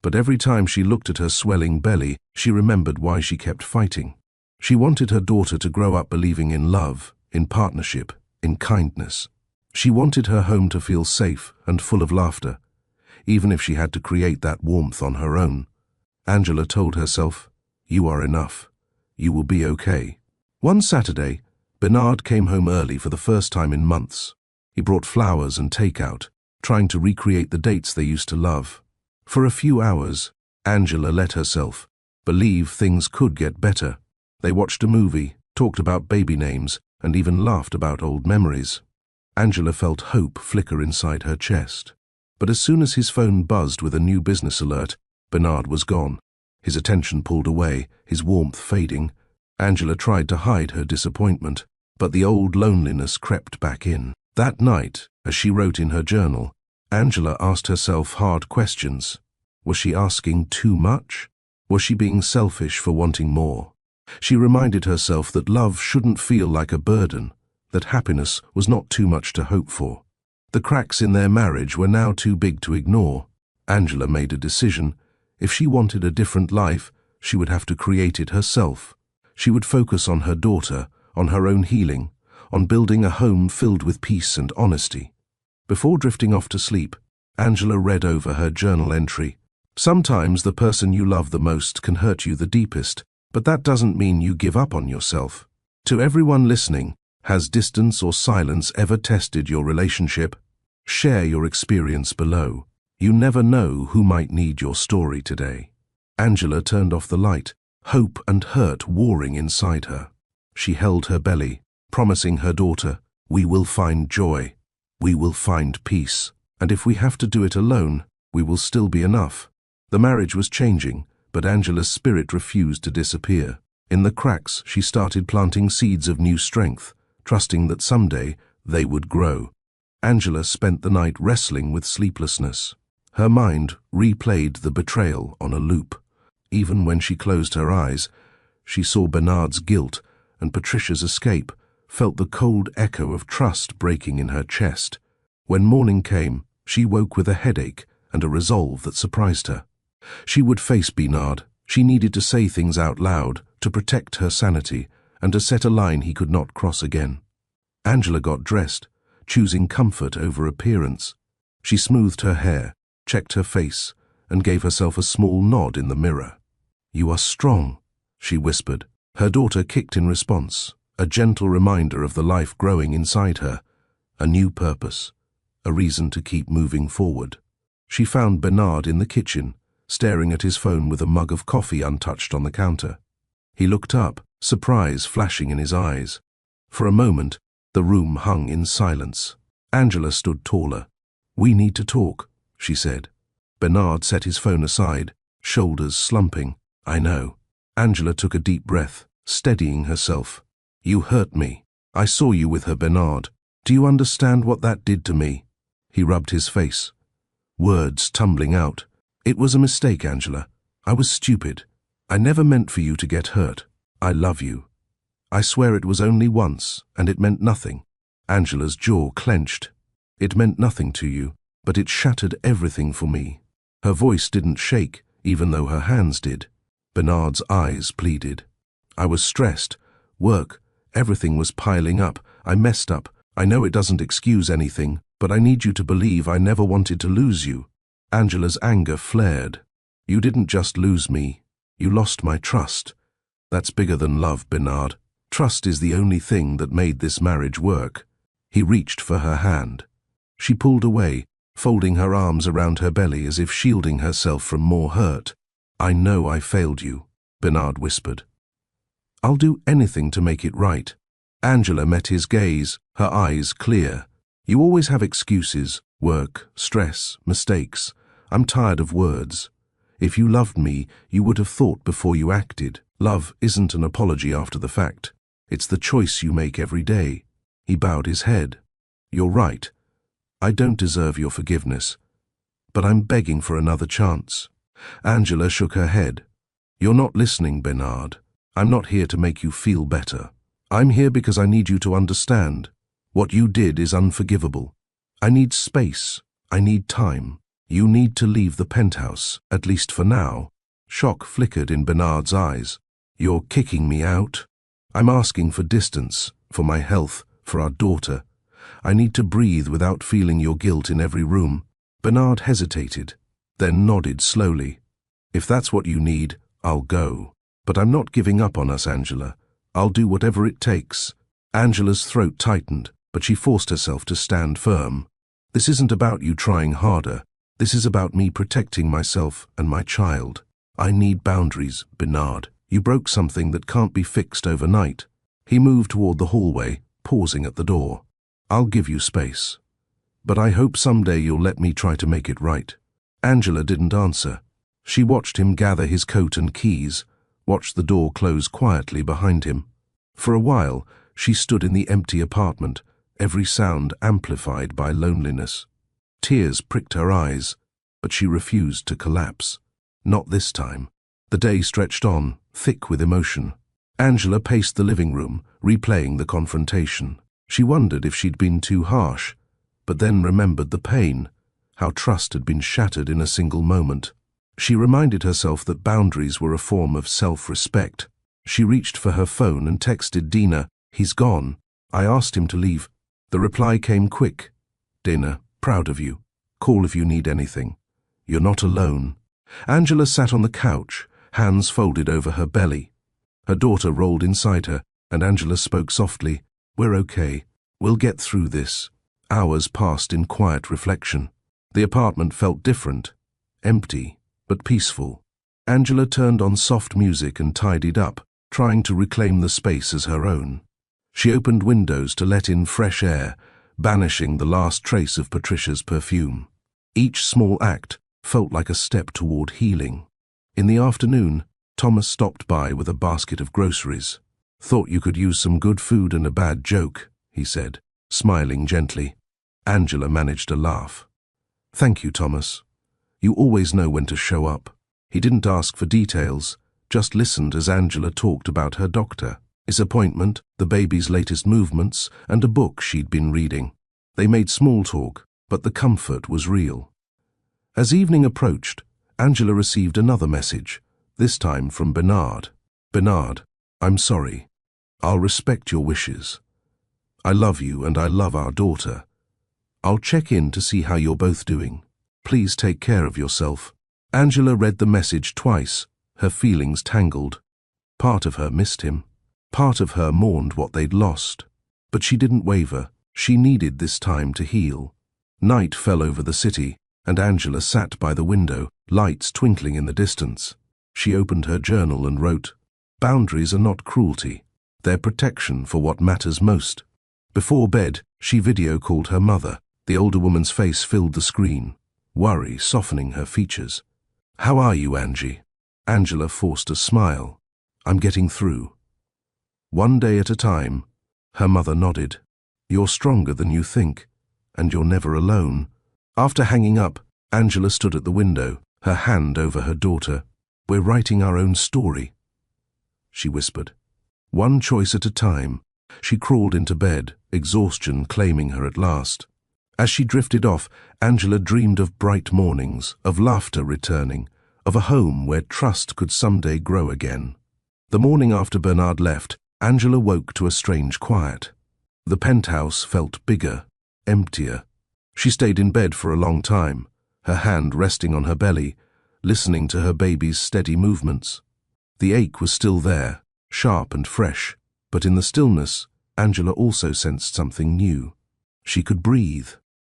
But every time she looked at her swelling belly, she remembered why she kept fighting. She wanted her daughter to grow up believing in love, in partnership, in kindness. She wanted her home to feel safe and full of laughter, even if she had to create that warmth on her own. Angela told herself, "You are enough. You will be okay." One Saturday, Bernard came home early for the first time in months. He brought flowers and takeout, trying to recreate the dates they used to love. For a few hours, Angela let herself believe things could get better. They watched a movie, talked about baby names, and even laughed about old memories. Angela felt hope flicker inside her chest. But as soon as his phone buzzed with a new business alert, Bernard was gone. His attention pulled away, his warmth fading. Angela tried to hide her disappointment, but the old loneliness crept back in. That night, as she wrote in her journal, Angela asked herself hard questions. Was she asking too much? Was she being selfish for wanting more? She reminded herself that love shouldn't feel like a burden, that happiness was not too much to hope for. The cracks in their marriage were now too big to ignore. Angela made a decision. If she wanted a different life, she would have to create it herself. She would focus on her daughter, on her own healing, on building a home filled with peace and honesty. Before drifting off to sleep, Angela read over her journal entry. Sometimes the person you love the most can hurt you the deepest, but that doesn't mean you give up on yourself. To everyone listening, has distance or silence ever tested your relationship? Share your experience below. You never know who might need your story today. Angela turned off the light, hope and hurt warring inside her. She held her belly, promising her daughter, "We will find joy. We will find peace. And if we have to do it alone, we will still be enough." The marriage was changing, but Angela's spirit refused to disappear. In the cracks, she started planting seeds of new strength, trusting that someday they would grow. Angela spent the night wrestling with sleeplessness. Her mind replayed the betrayal on a loop. Even when she closed her eyes, she saw Bernard's guilt and Patricia's escape, felt the cold echo of trust breaking in her chest. When morning came, she woke with a headache and a resolve that surprised her. She would face Bernard. She needed to say things out loud, to protect her sanity, and to set a line he could not cross again. Angela got dressed, choosing comfort over appearance. She smoothed her hair, checked her face, and gave herself a small nod in the mirror. "You are strong," she whispered. Her daughter kicked in response, a gentle reminder of the life growing inside her, a new purpose, a reason to keep moving forward. She found Bernard in the kitchen, staring at his phone with a mug of coffee untouched on the counter. He looked up, surprise flashing in his eyes. For a moment, the room hung in silence. Angela stood taller. "We need to talk," she said. Bernard set his phone aside, shoulders slumping. "I know." Angela took a deep breath, steadying herself. "You hurt me. I saw you with her, Bernard. Do you understand what that did to me?" He rubbed his face, words tumbling out. "It was a mistake, Angela. I was stupid. I never meant for you to get hurt. I love you. I swear it was only once, and it meant nothing." Angela's jaw clenched. "It meant nothing to you, but it shattered everything for me." Her voice didn't shake, even though her hands did. Bernard's eyes pleaded. "I was stressed. Work. Everything was piling up. I messed up. I know it doesn't excuse anything, but I need you to believe I never wanted to lose you." Angela's anger flared. "You didn't just lose me. You lost my trust. That's bigger than love, Bernard. Trust is the only thing that made this marriage work." He reached for her hand. She pulled away, folding her arms around her belly as if shielding herself from more hurt. "I know I failed you," Bernard whispered. "I'll do anything to make it right." Angela met his gaze, her eyes clear. "You always have excuses, work, stress, mistakes. I'm tired of words. If you loved me, you would have thought before you acted. Love isn't an apology after the fact. It's the choice you make every day." He bowed his head. "You're right. I don't deserve your forgiveness. but I'm begging for another chance." Angela shook her head. "You're not listening, Bernard. I'm not here to make you feel better. I'm here because I need you to understand. What you did is unforgivable. I need space. I need time. You need to leave the penthouse, at least for now." Shock flickered in Bernard's eyes. "You're kicking me out?" "I'm asking for distance, for my health, for our daughter. I need to breathe without feeling your guilt in every room." Bernard hesitated, then nodded slowly. "If that's what you need, I'll go. But I'm not giving up on us, Angela. I'll do whatever it takes." Angela's throat tightened, but she forced herself to stand firm. "This isn't about you trying harder. This is about me protecting myself and my child. I need boundaries, Bernard. You broke something that can't be fixed overnight." He moved toward the hallway, pausing at the door. "I'll give you space. But I hope someday you'll let me try to make it right." Angela didn't answer. She watched him gather his coat and keys, watched the door close quietly behind him. For a while, she stood in the empty apartment, every sound amplified by loneliness. Tears pricked her eyes, but she refused to collapse. Not this time. The day stretched on, thick with emotion. Angela paced the living room, replaying the confrontation. She wondered if she'd been too harsh, but then remembered the pain, how trust had been shattered in a single moment. She reminded herself that boundaries were a form of self-respect. She reached for her phone and texted Dina, "He's gone. I asked him to leave." The reply came quick. "Dina, proud of you. Call if you need anything. You're not alone." Angela sat on the couch, hands folded over her belly. Her daughter rolled inside her, and Angela spoke softly, "We're okay. We'll get through this." Hours passed in quiet reflection. The apartment felt different, empty, but peaceful. Angela turned on soft music and tidied up, trying to reclaim the space as her own. She opened windows to let in fresh air, banishing the last trace of Patricia's perfume. Each small act felt like a step toward healing. In the afternoon, Thomas stopped by with a basket of groceries. "Thought you could use some good food and a bad joke," he said, smiling gently. Angela managed a laugh. "Thank you, Thomas. You always know when to show up." He didn't ask for details, just listened as Angela talked about her doctor, his appointment, the baby's latest movements, and a book she'd been reading. They made small talk, but the comfort was real. As evening approached, Angela received another message, this time from Bernard. "Bernard, I'm sorry. I'll respect your wishes. I love you and I love our daughter. I'll check in to see how you're both doing. Please take care of yourself." Angela read the message twice, her feelings tangled. Part of her missed him. Part of her mourned what they'd lost. But she didn't waver. She needed this time to heal. Night fell over the city, and Angela sat by the window, lights twinkling in the distance. She opened her journal and wrote, "Boundaries are not cruelty. They're protection for what matters most." Before bed, she video-called her mother. The older woman's face filled the screen, worry softening her features. "How are you, Angie?" Angela forced a smile. "I'm getting through." "One day at a time." Her mother nodded. "You're stronger than you think, and you're never alone." After hanging up, Angela stood at the window, her hand over her daughter. "We're writing our own story," she whispered. One choice at a time. She crawled into bed, exhaustion claiming her at last. As she drifted off, Angela dreamed of bright mornings, of laughter returning, of a home where trust could someday grow again. The morning after Bernard left, Angela woke to a strange quiet. The penthouse felt bigger, emptier. She stayed in bed for a long time, her hand resting on her belly, listening to her baby's steady movements. The ache was still there, sharp and fresh, but in the stillness, Angela also sensed something new. She could breathe.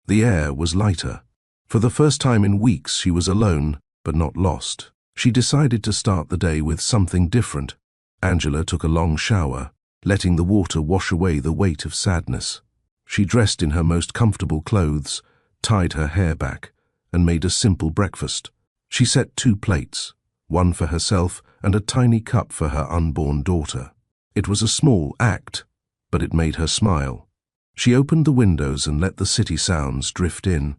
The air was lighter. For the first time in weeks, she was alone, but not lost. She decided to start the day with something different. Angela took a long shower, letting the water wash away the weight of sadness. She dressed in her most comfortable clothes, tied her hair back, and made a simple breakfast. She set 2 plates, one for herself and a tiny cup for her unborn daughter. It was a small act, but it made her smile. She opened the windows and let the city sounds drift in.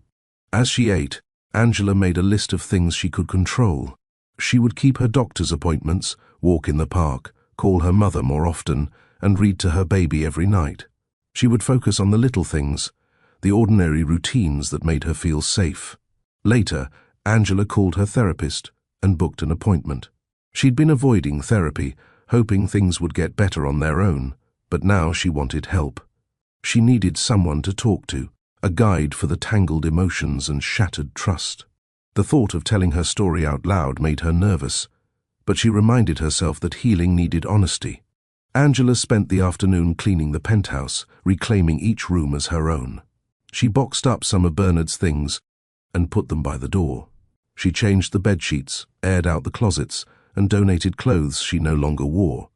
As she ate, Angela made a list of things she could control. She would keep her doctor's appointments, walk in the park, call her mother more often, and read to her baby every night. She would focus on the little things, the ordinary routines that made her feel safe. Later, Angela called her therapist and booked an appointment. She'd been avoiding therapy, hoping things would get better on their own, but now she wanted help. She needed someone to talk to, a guide for the tangled emotions and shattered trust. The thought of telling her story out loud made her nervous, but she reminded herself that healing needed honesty. Angela spent the afternoon cleaning the penthouse, reclaiming each room as her own. She boxed up some of Bernard's things and put them by the door. She changed the bedsheets, aired out the closets, and donated clothes she no longer wore.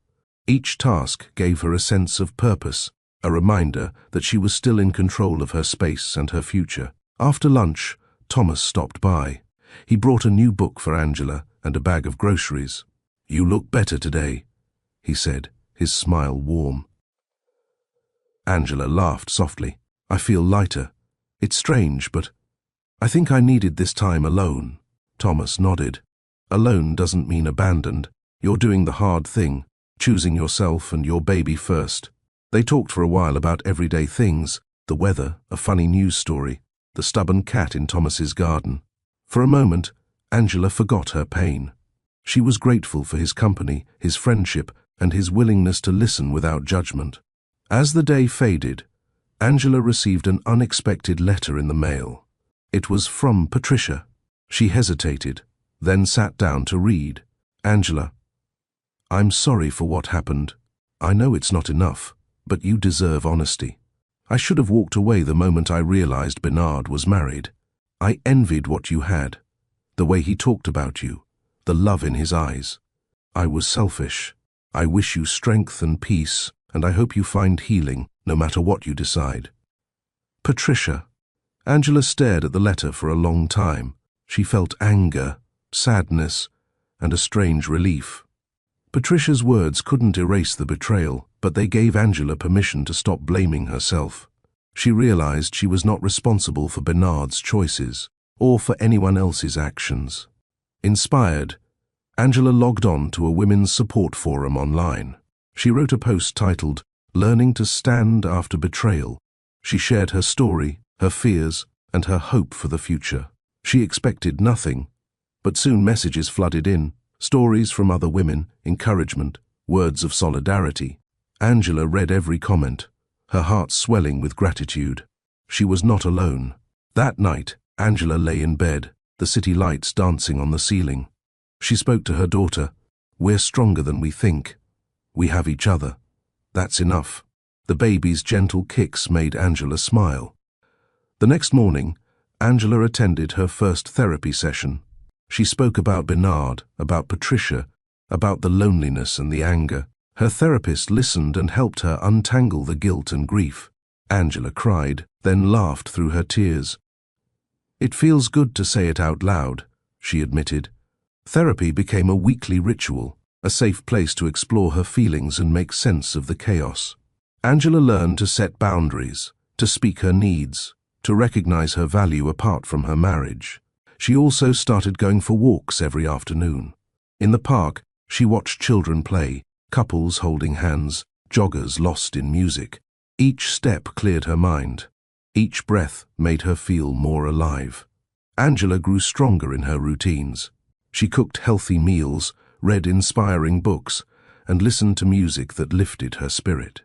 Each task gave her a sense of purpose, a reminder that she was still in control of her space and her future. After lunch, Thomas stopped by. He brought a new book for Angela and a bag of groceries. "You look better today," he said, his smile warm. Angela laughed softly. "I feel lighter. It's strange, but I think I needed this time alone." Thomas nodded. "Alone doesn't mean abandoned. You're doing the hard thing, choosing yourself and your baby first." They talked for a while about everyday things, the weather, a funny news story, the stubborn cat in Thomas's garden. For a moment, Angela forgot her pain. She was grateful for his company, his friendship, and his willingness to listen without judgment. As the day faded, Angela received an unexpected letter in the mail. It was from Patricia. She hesitated, then sat down to read. "Angela, I'm sorry for what happened. I know it's not enough, but you deserve honesty. I should have walked away the moment I realized Bernard was married. I envied what you had, the way he talked about you, the love in his eyes. I was selfish. I wish you strength and peace, and I hope you find healing, no matter what you decide." Patricia. Angela stared at the letter for a long time. She felt anger, sadness, and a strange relief. Patricia's words couldn't erase the betrayal, but they gave Angela permission to stop blaming herself. She realized she was not responsible for Bernard's choices, or for anyone else's actions. Inspired, Angela logged on to a women's support forum online. She wrote a post titled, "Learning to Stand After Betrayal." She shared her story, her fears, and her hope for the future. She expected nothing, but soon messages flooded in, stories from other women, encouragement, words of solidarity. Angela read every comment, her heart swelling with gratitude. She was not alone. That night, Angela lay in bed, the city lights dancing on the ceiling. She spoke to her daughter. "We're stronger than we think. We have each other. That's enough." The baby's gentle kicks made Angela smile. The next morning, Angela attended her first therapy session. She spoke about Bernard, about Patricia, about the loneliness and the anger. Her therapist listened and helped her untangle the guilt and grief. Angela cried, then laughed through her tears. "It feels good to say it out loud," she admitted. Therapy became a weekly ritual, a safe place to explore her feelings and make sense of the chaos. Angela learned to set boundaries, to speak her needs, to recognize her value apart from her marriage. She also started going for walks every afternoon. In the park, she watched children play, couples holding hands, joggers lost in music. Each step cleared her mind. Each breath made her feel more alive. Angela grew stronger in her routines. She cooked healthy meals, read inspiring books, and listened to music that lifted her spirit.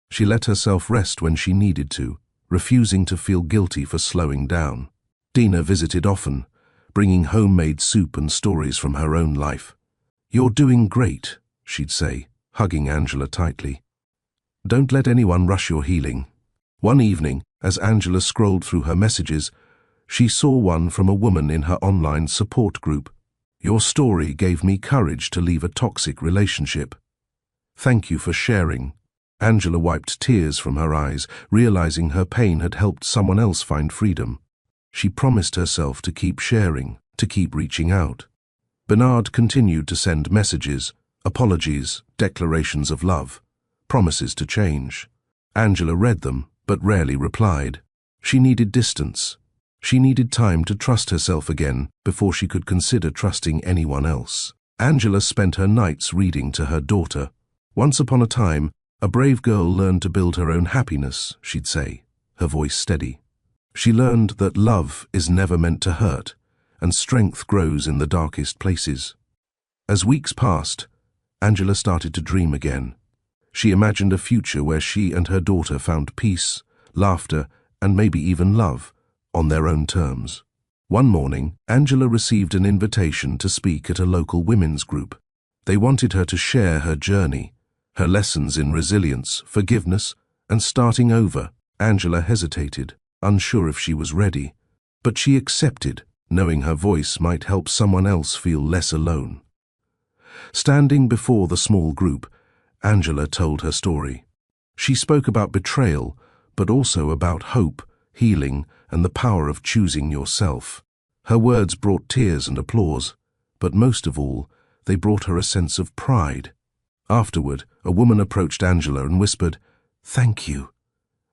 She let herself rest when she needed to, refusing to feel guilty for slowing down. Dina visited often, bringing homemade soup and stories from her own life. "You're doing great," she'd say, hugging Angela tightly. "Don't let anyone rush your healing." One evening, as Angela scrolled through her messages, she saw one from a woman in her online support group. "Your story gave me courage to leave a toxic relationship. Thank you for sharing." Angela wiped tears from her eyes, realizing her pain had helped someone else find freedom. She promised herself to keep sharing, to keep reaching out. Bernard continued to send messages, apologies, declarations of love, promises to change. Angela read them, but rarely replied. She needed distance. She needed time to trust herself again before she could consider trusting anyone else. Angela spent her nights reading to her daughter. Once upon a time, a brave girl learned to build her own happiness, she'd say, her voice steady. She learned that love is never meant to hurt, and strength grows in the darkest places. As weeks passed, Angela started to dream again. She imagined a future where she and her daughter found peace, laughter, and maybe even love, on their own terms. One morning, Angela received an invitation to speak at a local women's group. They wanted her to share her journey, her lessons in resilience, forgiveness, and starting over. Angela hesitated, unsure if she was ready, but she accepted, knowing her voice might help someone else feel less alone. Standing before the small group, Angela told her story. She spoke about betrayal, but also about hope, healing, and the power of choosing yourself. Her words brought tears and applause, but most of all, they brought her a sense of pride. Afterward, a woman approached Angela and whispered, "Thank you.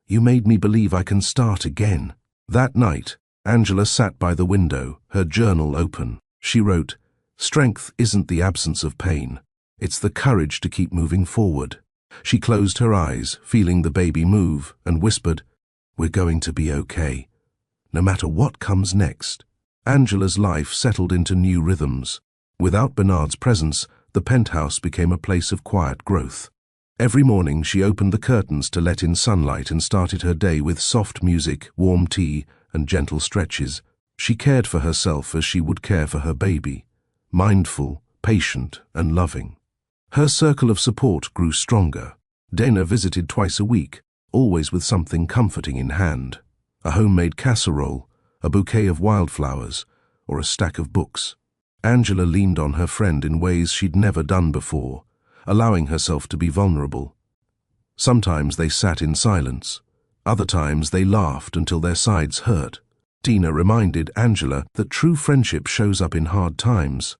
You made me believe I can start again." That night, Angela sat by the window, her journal open. She wrote, "Strength isn't the absence of pain. It's the courage to keep moving forward." She closed her eyes, feeling the baby move, and whispered, "We're going to be okay, no matter what comes next." Angela's life settled into new rhythms. Without Bernard's presence, the penthouse became a place of quiet growth. Every morning she opened the curtains to let in sunlight and started her day with soft music, warm tea, and gentle stretches. She cared for herself as she would care for her baby, mindful, patient, and loving. Her circle of support grew stronger. Dana visited twice a week, always with something comforting in hand: a homemade casserole, a bouquet of wildflowers, or a stack of books. Angela leaned on her friend in ways she'd never done before, allowing herself to be vulnerable. Sometimes they sat in silence. Other times they laughed until their sides hurt. Dina reminded Angela that true friendship shows up in hard times.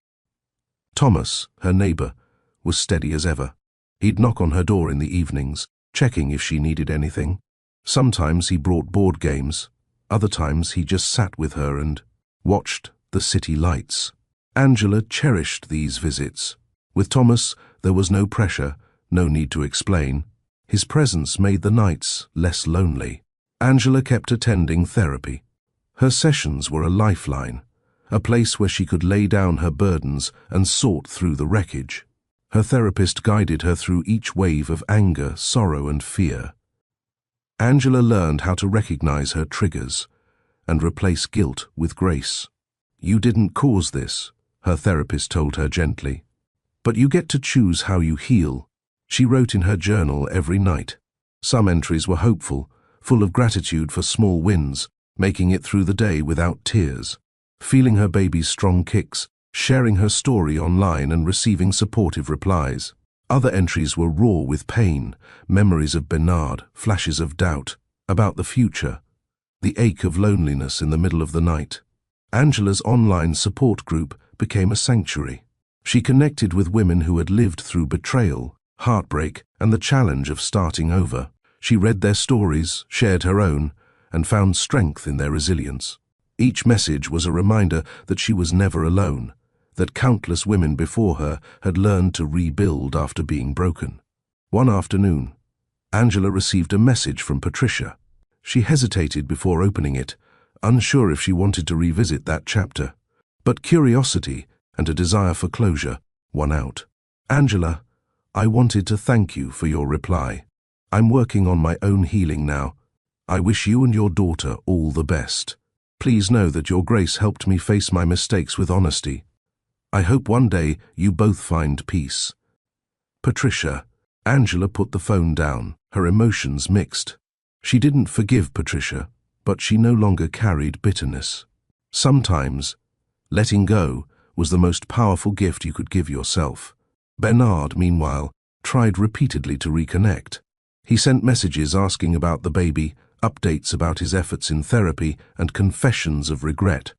Thomas, her neighbor, was steady as ever. He'd knock on her door in the evenings, checking if she needed anything. Sometimes he brought board games. Other times he just sat with her and watched the city lights. Angela cherished these visits. With Thomas, there was no pressure, no need to explain. His presence made the nights less lonely. Angela kept attending therapy. Her sessions were a lifeline, a place where she could lay down her burdens and sort through the wreckage. Her therapist guided her through each wave of anger, sorrow, and fear. Angela learned how to recognize her triggers and replace guilt with grace. "You didn't cause this," her therapist told her gently, "but you get to choose how you heal." She wrote in her journal every night. Some entries were hopeful, full of gratitude for small wins, making it through the day without tears. Feeling her baby's strong kicks, sharing her story online and receiving supportive replies. Other entries were raw with pain, memories of Bernard, flashes of doubt about the future, the ache of loneliness in the middle of the night. Angela's online support group became a sanctuary. She connected with women who had lived through betrayal, heartbreak, and the challenge of starting over. She read their stories, shared her own, and found strength in their resilience. Each message was a reminder that she was never alone, that countless women before her had learned to rebuild after being broken. One afternoon, Angela received a message from Patricia. She hesitated before opening it, unsure if she wanted to revisit that chapter. But curiosity and a desire for closure won out. "Angela, I wanted to thank you for your reply. I'm working on my own healing now. I wish you and your daughter all the best. Please know that your grace helped me face my mistakes with honesty. I hope one day you both find peace. Patricia." Angela put the phone down, her emotions mixed. She didn't forgive Patricia, but she no longer carried bitterness. Sometimes, letting go was the most powerful gift you could give yourself. Bernard, meanwhile, tried repeatedly to reconnect. He sent messages asking about the baby, updates about his efforts in therapy, and confessions of regret.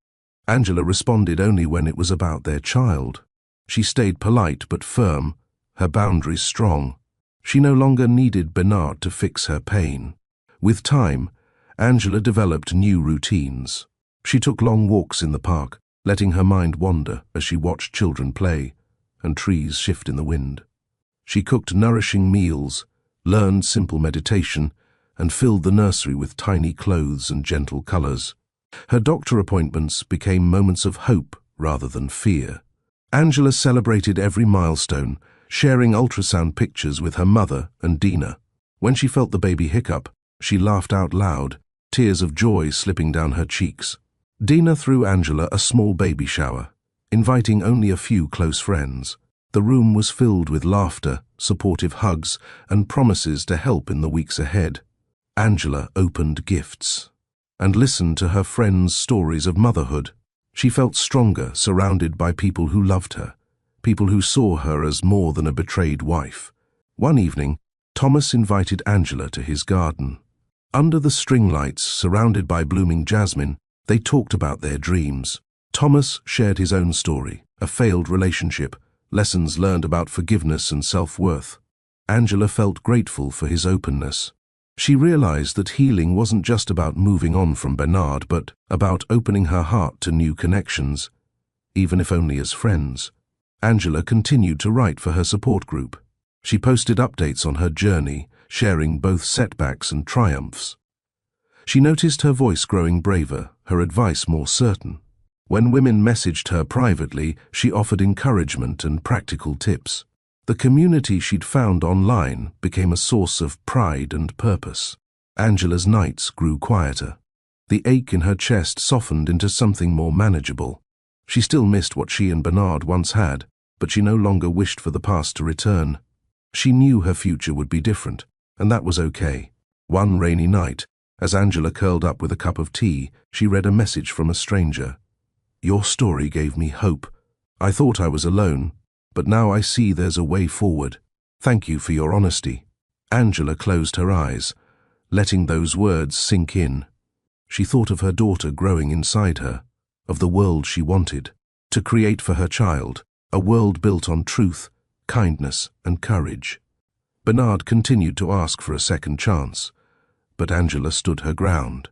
Angela responded only when it was about their child. She stayed polite but firm, her boundaries strong. She no longer needed Bernard to fix her pain. With time, Angela developed new routines. She took long walks in the park, letting her mind wander as she watched children play and trees shift in the wind. She cooked nourishing meals, learned simple meditation, and filled the nursery with tiny clothes and gentle colors. Her doctor appointments became moments of hope rather than fear. Angela celebrated every milestone, sharing ultrasound pictures with her mother and Dina. When she felt the baby hiccup, she laughed out loud, tears of joy slipping down her cheeks. Dina threw Angela a small baby shower, inviting only a few close friends. The room was filled with laughter, supportive hugs, and promises to help in the weeks ahead. Angela opened gifts and listened to her friends' stories of motherhood. She felt stronger, surrounded by people who loved her, people who saw her as more than a betrayed wife. One evening, Thomas invited Angela to his garden. Under the string lights, surrounded by blooming jasmine, they talked about their dreams. Thomas shared his own story, a failed relationship, lessons learned about forgiveness and self-worth. Angela felt grateful for his openness. She realized that healing wasn't just about moving on from Bernard, but about opening her heart to new connections, even if only as friends. Angela continued to write for her support group. She posted updates on her journey, sharing both setbacks and triumphs. She noticed her voice growing braver, her advice more certain. When women messaged her privately, she offered encouragement and practical tips. The community she'd found online became a source of pride and purpose. Angela's nights grew quieter. The ache in her chest softened into something more manageable. She still missed what she and Bernard once had, but she no longer wished for the past to return. She knew her future would be different, and that was okay. One rainy night, as Angela curled up with a cup of tea, she read a message from a stranger. "Your story gave me hope. I thought I was alone, but now I see there's a way forward. Thank you for your honesty." Angela closed her eyes, letting those words sink in. She thought of her daughter growing inside her, of the world she wanted to create for her child, a world built on truth, kindness, and courage. Bernard continued to ask for a second chance, but Angela stood her ground.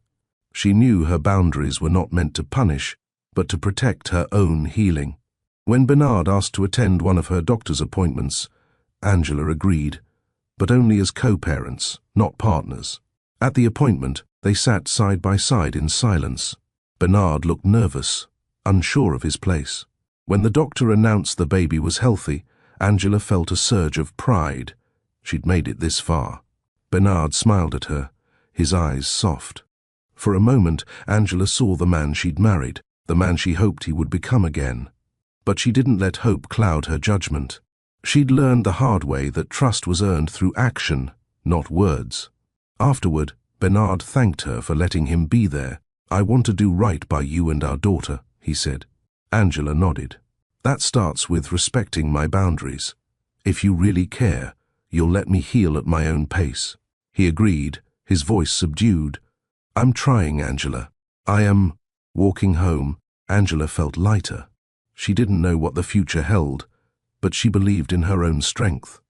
She knew her boundaries were not meant to punish, but to protect her own healing. When Bernard asked to attend one of her doctor's appointments, Angela agreed, but only as co-parents, not partners. At the appointment, they sat side by side in silence. Bernard looked nervous, unsure of his place. When the doctor announced the baby was healthy, Angela felt a surge of pride. She'd made it this far. Bernard smiled at her, his eyes soft. For a moment, Angela saw the man she'd married, the man she hoped he would become again. But she didn't let hope cloud her judgment. She'd learned the hard way that trust was earned through action, not words. Afterward, Bernard thanked her for letting him be there. "I want to do right by you and our daughter," he said. Angela nodded. "That starts with respecting my boundaries. If you really care, you'll let me heal at my own pace." He agreed, his voice subdued. "I'm trying, Angela. I am." Walking home, Angela felt lighter. She didn't know what the future held, but she believed in her own strength.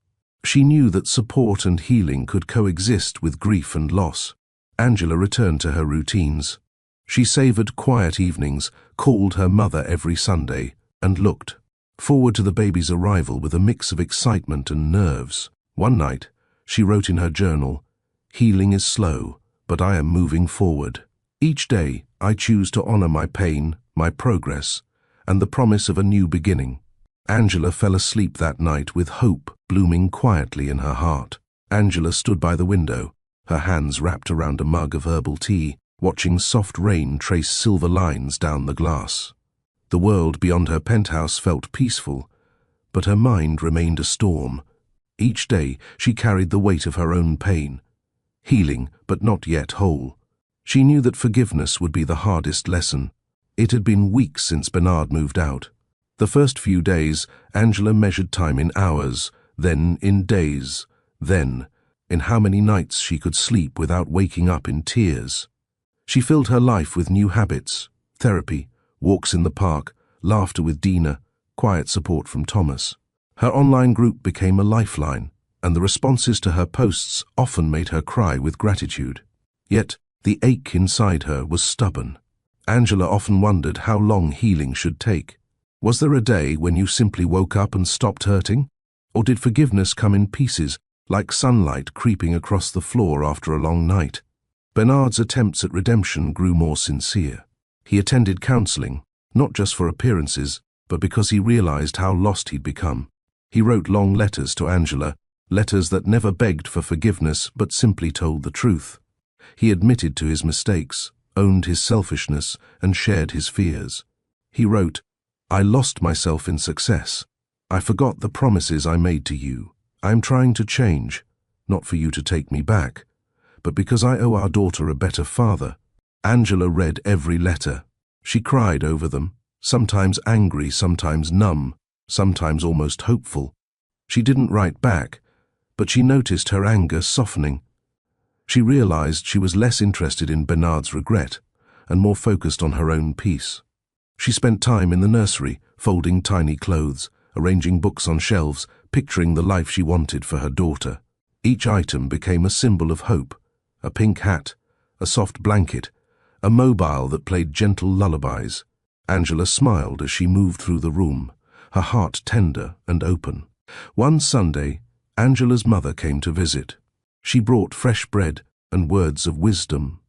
She knew that support and healing could coexist with grief and loss. Angela returned to her routines. She savored quiet evenings, called her mother every Sunday, and looked forward to the baby's arrival with a mix of excitement and nerves. One night, she wrote in her journal, "Healing is slow, but I am moving forward. Each day, I choose to honor my pain, my progress, and the promise of a new beginning." Angela fell asleep that night with hope blooming quietly in her heart. Angela stood by the window, her hands wrapped around a mug of herbal tea, watching soft rain trace silver lines down the glass. The world beyond her penthouse felt peaceful, but her mind remained a storm. Each day, she carried the weight of her own pain, healing but not yet whole. She knew that forgiveness would be the hardest lesson. It had been weeks since Bernard moved out. The first few days, Angela measured time in hours, then in days, then in how many nights she could sleep without waking up in tears. She filled her life with new habits, therapy, walks in the park, laughter with Dina, quiet support from Thomas. Her online group became a lifeline, and the responses to her posts often made her cry with gratitude. Yet, the ache inside her was stubborn. Angela often wondered how long healing should take. Was there a day when you simply woke up and stopped hurting? Or did forgiveness come in pieces, like sunlight creeping across the floor after a long night? Bernard's attempts at redemption grew more sincere. He attended counseling, not just for appearances, but because he realized how lost he'd become. He wrote long letters to Angela, letters that never begged for forgiveness but simply told the truth. He admitted to his mistakes, owned his selfishness, and shared his fears. He wrote, "I lost myself in success. I forgot the promises I made to you. I am trying to change, not for you to take me back, but because I owe our daughter a better father." Angela read every letter. She cried over them, sometimes angry, sometimes numb, sometimes almost hopeful. She didn't write back, but she noticed her anger softening. She realized she was less interested in Bernard's regret and more focused on her own peace. She spent time in the nursery, folding tiny clothes, arranging books on shelves, picturing the life she wanted for her daughter. Each item became a symbol of hope: a pink hat, a soft blanket, a mobile that played gentle lullabies. Angela smiled as she moved through the room, her heart tender and open. One Sunday, Angela's mother came to visit. She brought fresh bread and words of wisdom.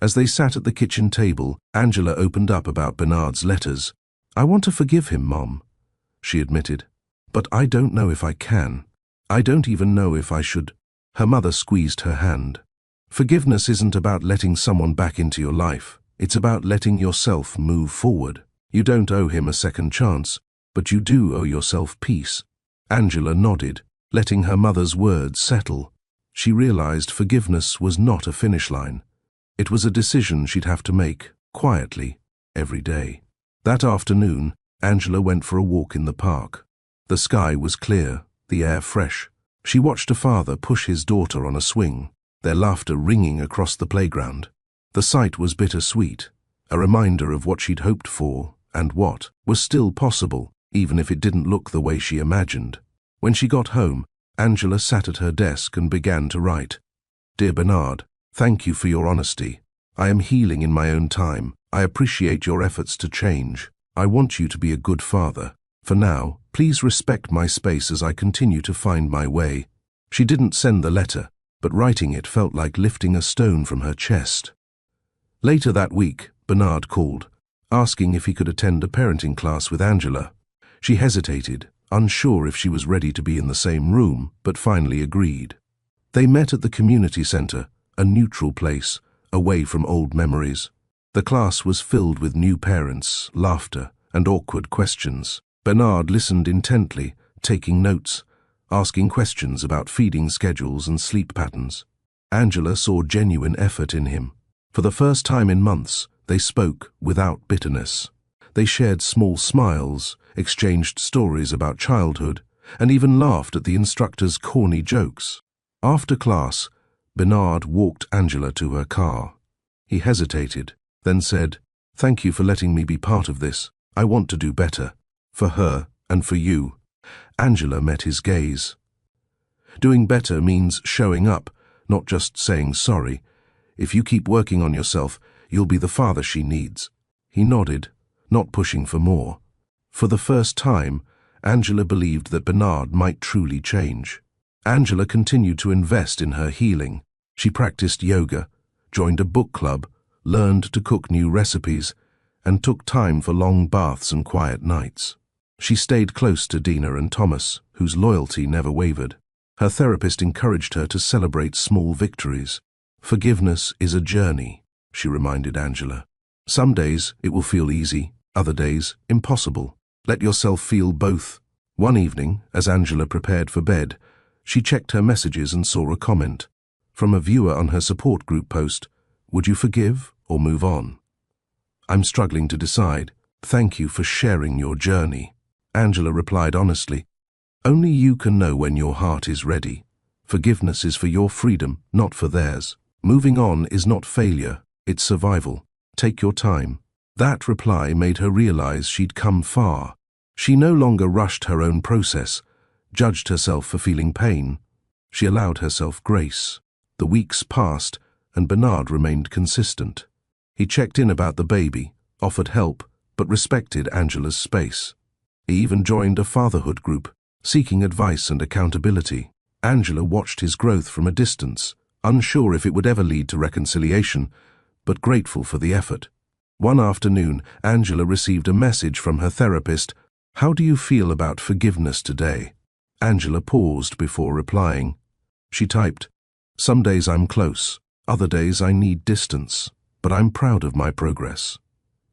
As they sat at the kitchen table, Angela opened up about Bernard's letters. "I want to forgive him, Mom," she admitted, "but I don't know if I can. I don't even know if I should." Her mother squeezed her hand. "Forgiveness isn't about letting someone back into your life. It's about letting yourself move forward. You don't owe him a second chance, but you do owe yourself peace." Angela nodded, letting her mother's words settle. She realized forgiveness was not a finish line. It was a decision she'd have to make, quietly, every day. That afternoon, Angela went for a walk in the park. The sky was clear, the air fresh. She watched a father push his daughter on a swing, their laughter ringing across the playground. The sight was bittersweet, a reminder of what she'd hoped for and what was still possible, even if it didn't look the way she imagined. When she got home, Angela sat at her desk and began to write. "Dear Bernard, thank you for your honesty. I am healing in my own time. I appreciate your efforts to change. I want you to be a good father. For now, please respect my space as I continue to find my way." She didn't send the letter, but writing it felt like lifting a stone from her chest. Later that week, Bernard called, asking if he could attend a parenting class with Angela. She hesitated, unsure if she was ready to be in the same room, but finally agreed. They met at the community center, a neutral place, away from old memories. The class was filled with new parents, laughter, and awkward questions. Bernard listened intently, taking notes, asking questions about feeding schedules and sleep patterns. Angela saw genuine effort in him. For the first time in months, they spoke without bitterness. They shared small smiles, exchanged stories about childhood, and even laughed at the instructor's corny jokes. After class, Bernard walked Angela to her car. He hesitated, then said, "Thank you for letting me be part of this. I want to do better. For her and for you." Angela met his gaze. "Doing better means showing up, not just saying sorry. If you keep working on yourself, you'll be the father she needs." He nodded, not pushing for more. For the first time, Angela believed that Bernard might truly change. Angela continued to invest in her healing. She practiced yoga, joined a book club, learned to cook new recipes, and took time for long baths and quiet nights. She stayed close to Dina and Thomas, whose loyalty never wavered. Her therapist encouraged her to celebrate small victories. "Forgiveness is a journey," she reminded Angela. "Some days it will feel easy, other days impossible. Let yourself feel both." One evening, as Angela prepared for bed, she checked her messages and saw a comment from a viewer on her support group post. "Would you forgive or move on? I'm struggling to decide. Thank you for sharing your journey." Angela replied honestly, "Only you can know when your heart is ready. Forgiveness is for your freedom, not for theirs. Moving on is not failure, it's survival. Take your time." That reply made her realize she'd come far. She no longer rushed her own process, judged herself for feeling pain. She allowed herself grace. The weeks passed, and Bernard remained consistent. He checked in about the baby, offered help, but respected Angela's space. He even joined a fatherhood group, seeking advice and accountability. Angela watched his growth from a distance, unsure if it would ever lead to reconciliation, but grateful for the effort. One afternoon, Angela received a message from her therapist. "How do you feel about forgiveness today?" Angela paused before replying. She typed, "Some days I'm close, other days I need distance, but I'm proud of my progress.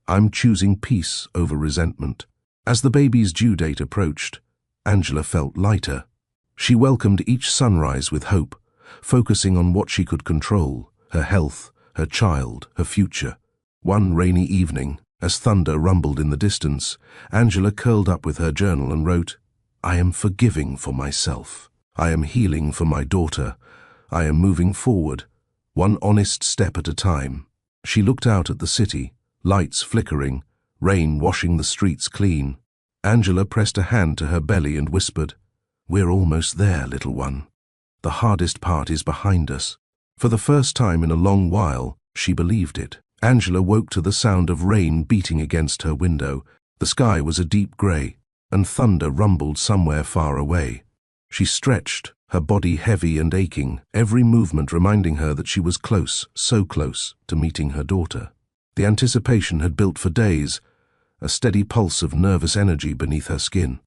I'm choosing peace over resentment." As the baby's due date approached, Angela felt lighter. She welcomed each sunrise with hope, focusing on what she could control: her health, her child, her future. One rainy evening, as thunder rumbled in the distance, Angela curled up with her journal and wrote, "I am forgiving for myself. I am healing for my daughter. I am moving forward, one honest step at a time." She looked out at the city, lights flickering, rain washing the streets clean. Angela pressed a hand to her belly and whispered, "We're almost there, little one. The hardest part is behind us." For the first time in a long while, she believed it. Angela woke to the sound of rain beating against her window. The sky was a deep grey, and thunder rumbled somewhere far away. She stretched, her body heavy and aching, every movement reminding her that she was close, so close, to meeting her daughter. The anticipation had built for days, a steady pulse of nervous energy beneath her skin.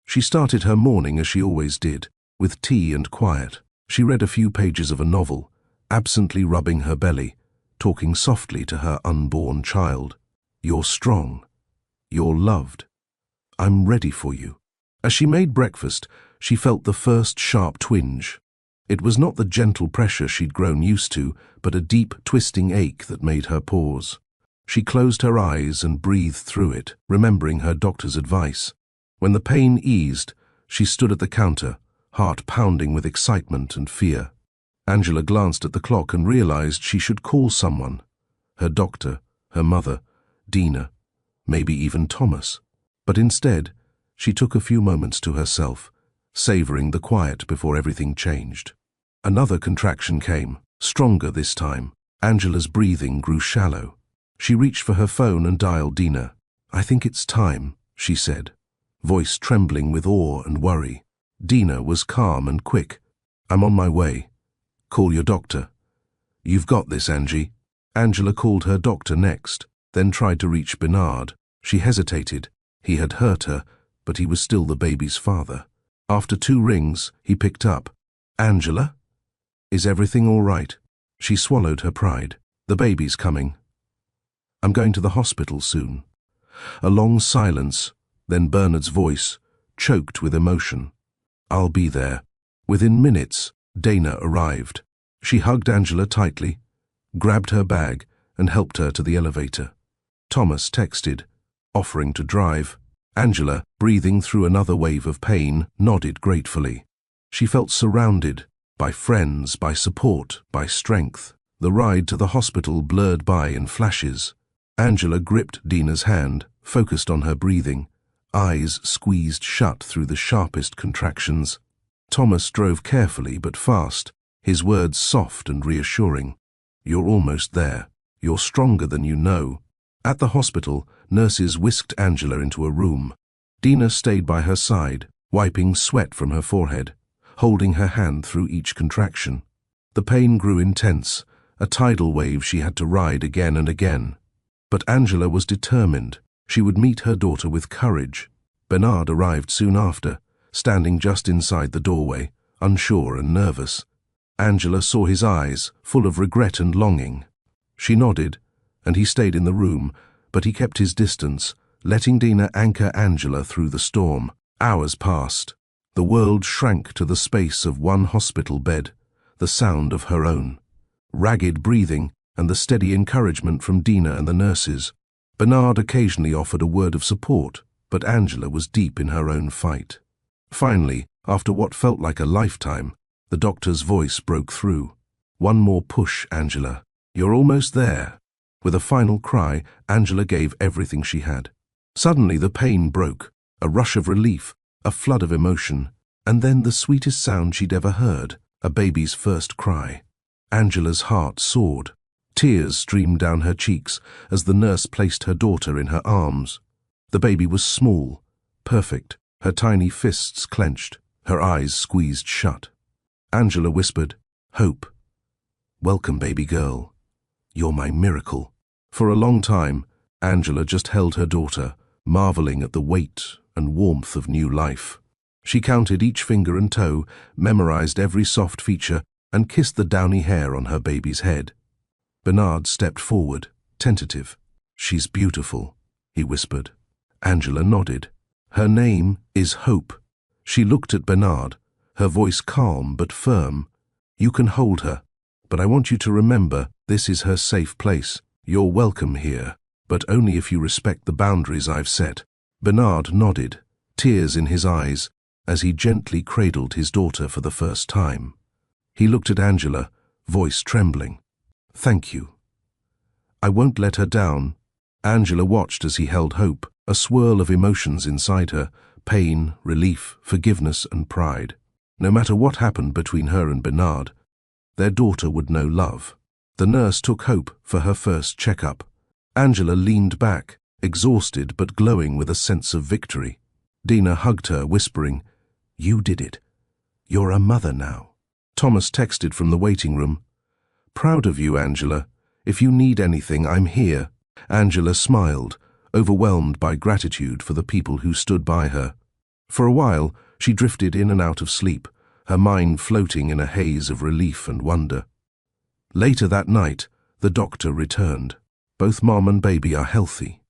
She started her morning as she always did, with tea and quiet. She read a few pages of a novel, absently rubbing her belly, talking softly to her unborn child. "You're strong. You're loved. I'm ready for you." As she made breakfast, she felt the first sharp twinge. It was not the gentle pressure she'd grown used to, but a deep, twisting ache that made her pause. She closed her eyes and breathed through it, remembering her doctor's advice. When the pain eased, she stood at the counter, heart pounding with excitement and fear. Angela glanced at the clock and realized she should call someone. Her doctor, her mother, Dina, maybe even Thomas. But instead, she took a few moments to herself, savoring the quiet before everything changed. Another contraction came, stronger this time. Angela's breathing grew shallow. She reached for her phone and dialed Dina. "I think it's time," she said, voice trembling with awe and worry. Dina was calm and quick. "I'm on my way. Call your doctor." "You've got this, Angie." Angela called her doctor next, then tried to reach Bernard. She hesitated. He had hurt her, but he was still the baby's father. After 2 rings, he picked up. "Angela? Is everything all right?" She swallowed her pride. "The baby's coming. I'm going to the hospital soon." A long silence, then Bernard's voice, choked with emotion. "I'll be there." Within minutes, Dana arrived. She hugged Angela tightly, grabbed her bag, and helped her to the elevator. Thomas texted, offering to drive. Angela, breathing through another wave of pain, nodded gratefully. She felt surrounded by friends, by support, by strength. The ride to the hospital blurred by in flashes. Angela gripped Dina's hand, focused on her breathing, eyes squeezed shut through the sharpest contractions. Thomas drove carefully but fast, his words soft and reassuring. "You're almost there. You're stronger than you know." At the hospital, nurses whisked Angela into a room. Dina stayed by her side, wiping sweat from her forehead, holding her hand through each contraction. The pain grew intense, a tidal wave she had to ride again and again. But Angela was determined. She would meet her daughter with courage. Bernard arrived soon after, standing just inside the doorway, unsure and nervous. Angela saw his eyes, full of regret and longing. She nodded, and he stayed in the room, but he kept his distance, letting Dina anchor Angela through the storm. Hours passed. The world shrank to the space of one hospital bed, the sound of her own. Ragged breathing, and the steady encouragement from Dina and the nurses. Bernard occasionally offered a word of support, but Angela was deep in her own fight. Finally, after what felt like a lifetime, the doctor's voice broke through. "One more push, Angela. You're almost there." With a final cry, Angela gave everything she had. Suddenly the pain broke, a rush of relief, a flood of emotion, and then the sweetest sound she'd ever heard, a baby's first cry. Angela's heart soared. Tears streamed down her cheeks as the nurse placed her daughter in her arms. The baby was small, perfect, her tiny fists clenched, her eyes squeezed shut. Angela whispered, "Hope. Welcome, baby girl. You're my miracle." For a long time, Angela just held her daughter, marveling at the weight and warmth of new life. She counted each finger and toe, memorized every soft feature, and kissed the downy hair on her baby's head. Bernard stepped forward, tentative. "She's beautiful," he whispered. Angela nodded. "Her name is Hope." She looked at Bernard, her voice calm but firm. "You can hold her, but I want you to remember this is her safe place. You're welcome here, but only if you respect the boundaries I've set." Bernard nodded, tears in his eyes, as he gently cradled his daughter for the first time. He looked at Angela, voice trembling. "Thank you. I won't let her down." Angela watched as he held Hope, a swirl of emotions inside her, pain, relief, forgiveness, and pride. No matter what happened between her and Bernard, their daughter would know love. The nurse took Hope for her first checkup. Angela leaned back, exhausted but glowing with a sense of victory. Dina hugged her, whispering, "You did it. You're a mother now." Thomas texted from the waiting room, "Proud of you, Angela. If you need anything, I'm here." Angela smiled, overwhelmed by gratitude for the people who stood by her. For a while, she drifted in and out of sleep, her mind floating in a haze of relief and wonder. Later that night, the doctor returned. "Both mom and baby are healthy.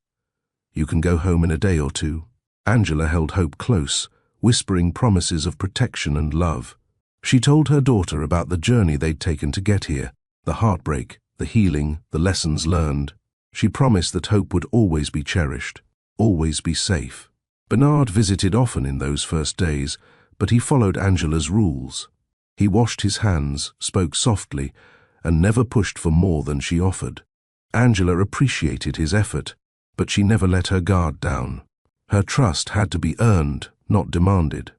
You can go home in a day or two." Angela held Hope close, whispering promises of protection and love. She told her daughter about the journey they'd taken to get here, the heartbreak, the healing, the lessons learned. She promised that Hope would always be cherished, always be safe. Bernard visited often in those first days, but he followed Angela's rules. He washed his hands, spoke softly, and never pushed for more than she offered. Angela appreciated his effort, but she never let her guard down. Her trust had to be earned, not demanded.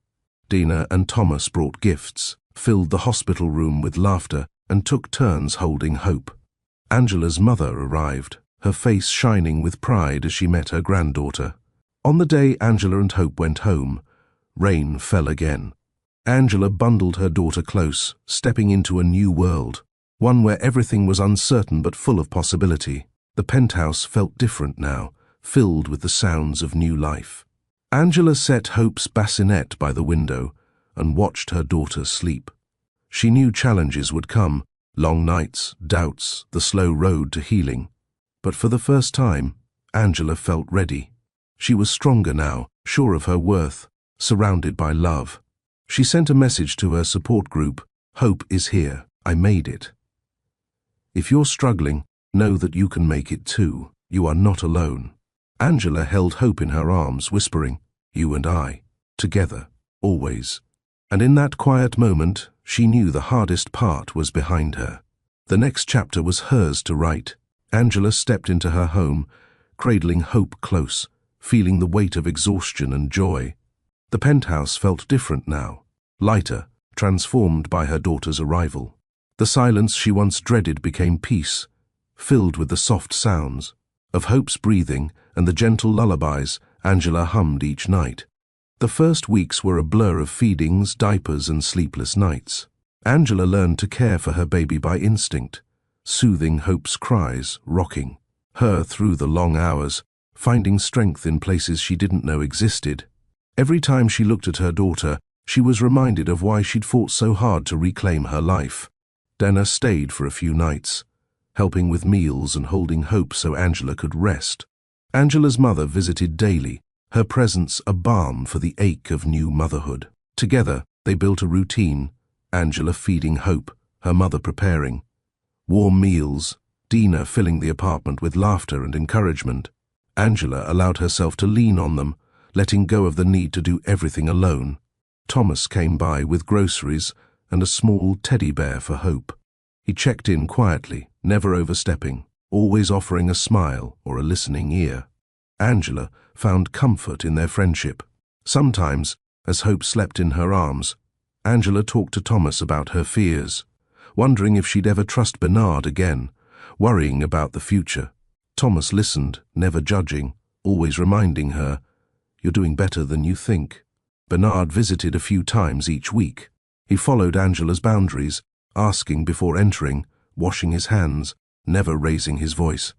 Dina and Thomas brought gifts, filled the hospital room with laughter, and took turns holding Hope. Angela's mother arrived, her face shining with pride as she met her granddaughter. On the day Angela and Hope went home, rain fell again. Angela bundled her daughter close, stepping into a new world, one where everything was uncertain but full of possibility. The penthouse felt different now, filled with the sounds of new life. Angela set Hope's bassinet by the window and watched her daughter sleep. She knew challenges would come, long nights, doubts, the slow road to healing. But for the first time, Angela felt ready. She was stronger now, sure of her worth, surrounded by love. She sent a message to her support group, "Hope is here. I made it. If you're struggling, know that you can make it too. You are not alone." Angela held Hope in her arms, whispering, "You and I, together, always." And in that quiet moment, she knew the hardest part was behind her. The next chapter was hers to write. Angela stepped into her home, cradling Hope close, feeling the weight of exhaustion and joy. The penthouse felt different now, lighter, transformed by her daughter's arrival. The silence she once dreaded became peace, filled with the soft sounds of Hope's breathing and the gentle lullabies Angela hummed each night. The first weeks were a blur of feedings, diapers, and sleepless nights. Angela learned to care for her baby by instinct, soothing Hope's cries, rocking her through the long hours, finding strength in places she didn't know existed. Every time she looked at her daughter, she was reminded of why she'd fought so hard to reclaim her life. Dana stayed for a few nights, helping with meals and holding Hope so Angela could rest. Angela's mother visited daily, her presence a balm for the ache of new motherhood. Together, they built a routine, Angela feeding Hope, her mother preparing. Warm meals, Dina filling the apartment with laughter and encouragement. Angela allowed herself to lean on them, letting go of the need to do everything alone. Thomas came by with groceries and a small teddy bear for Hope. He checked in quietly, never overstepping, always offering a smile or a listening ear. Angela found comfort in their friendship. Sometimes, as Hope slept in her arms, Angela talked to Thomas about her fears, wondering if she'd ever trust Bernard again, worrying about the future. Thomas listened, never judging, always reminding her, "You're doing better than you think." Bernard visited a few times each week. He followed Angela's boundaries, asking before entering, washing his hands, never raising his voice.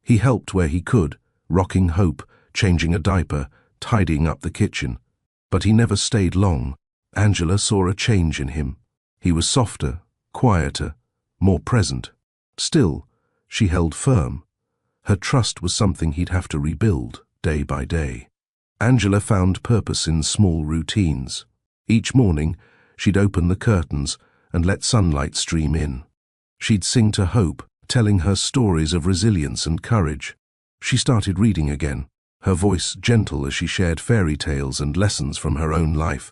He helped where he could, rocking Hope, changing a diaper, tidying up the kitchen. But he never stayed long. Angela saw a change in him. He was softer, quieter, more present. Still, she held firm. Her trust was something he'd have to rebuild, day by day. Angela found purpose in small routines. Each morning, she'd open the curtains and let sunlight stream in. She'd sing to Hope, telling her stories of resilience and courage. She started reading again, her voice gentle as she shared fairy tales and lessons from her own life.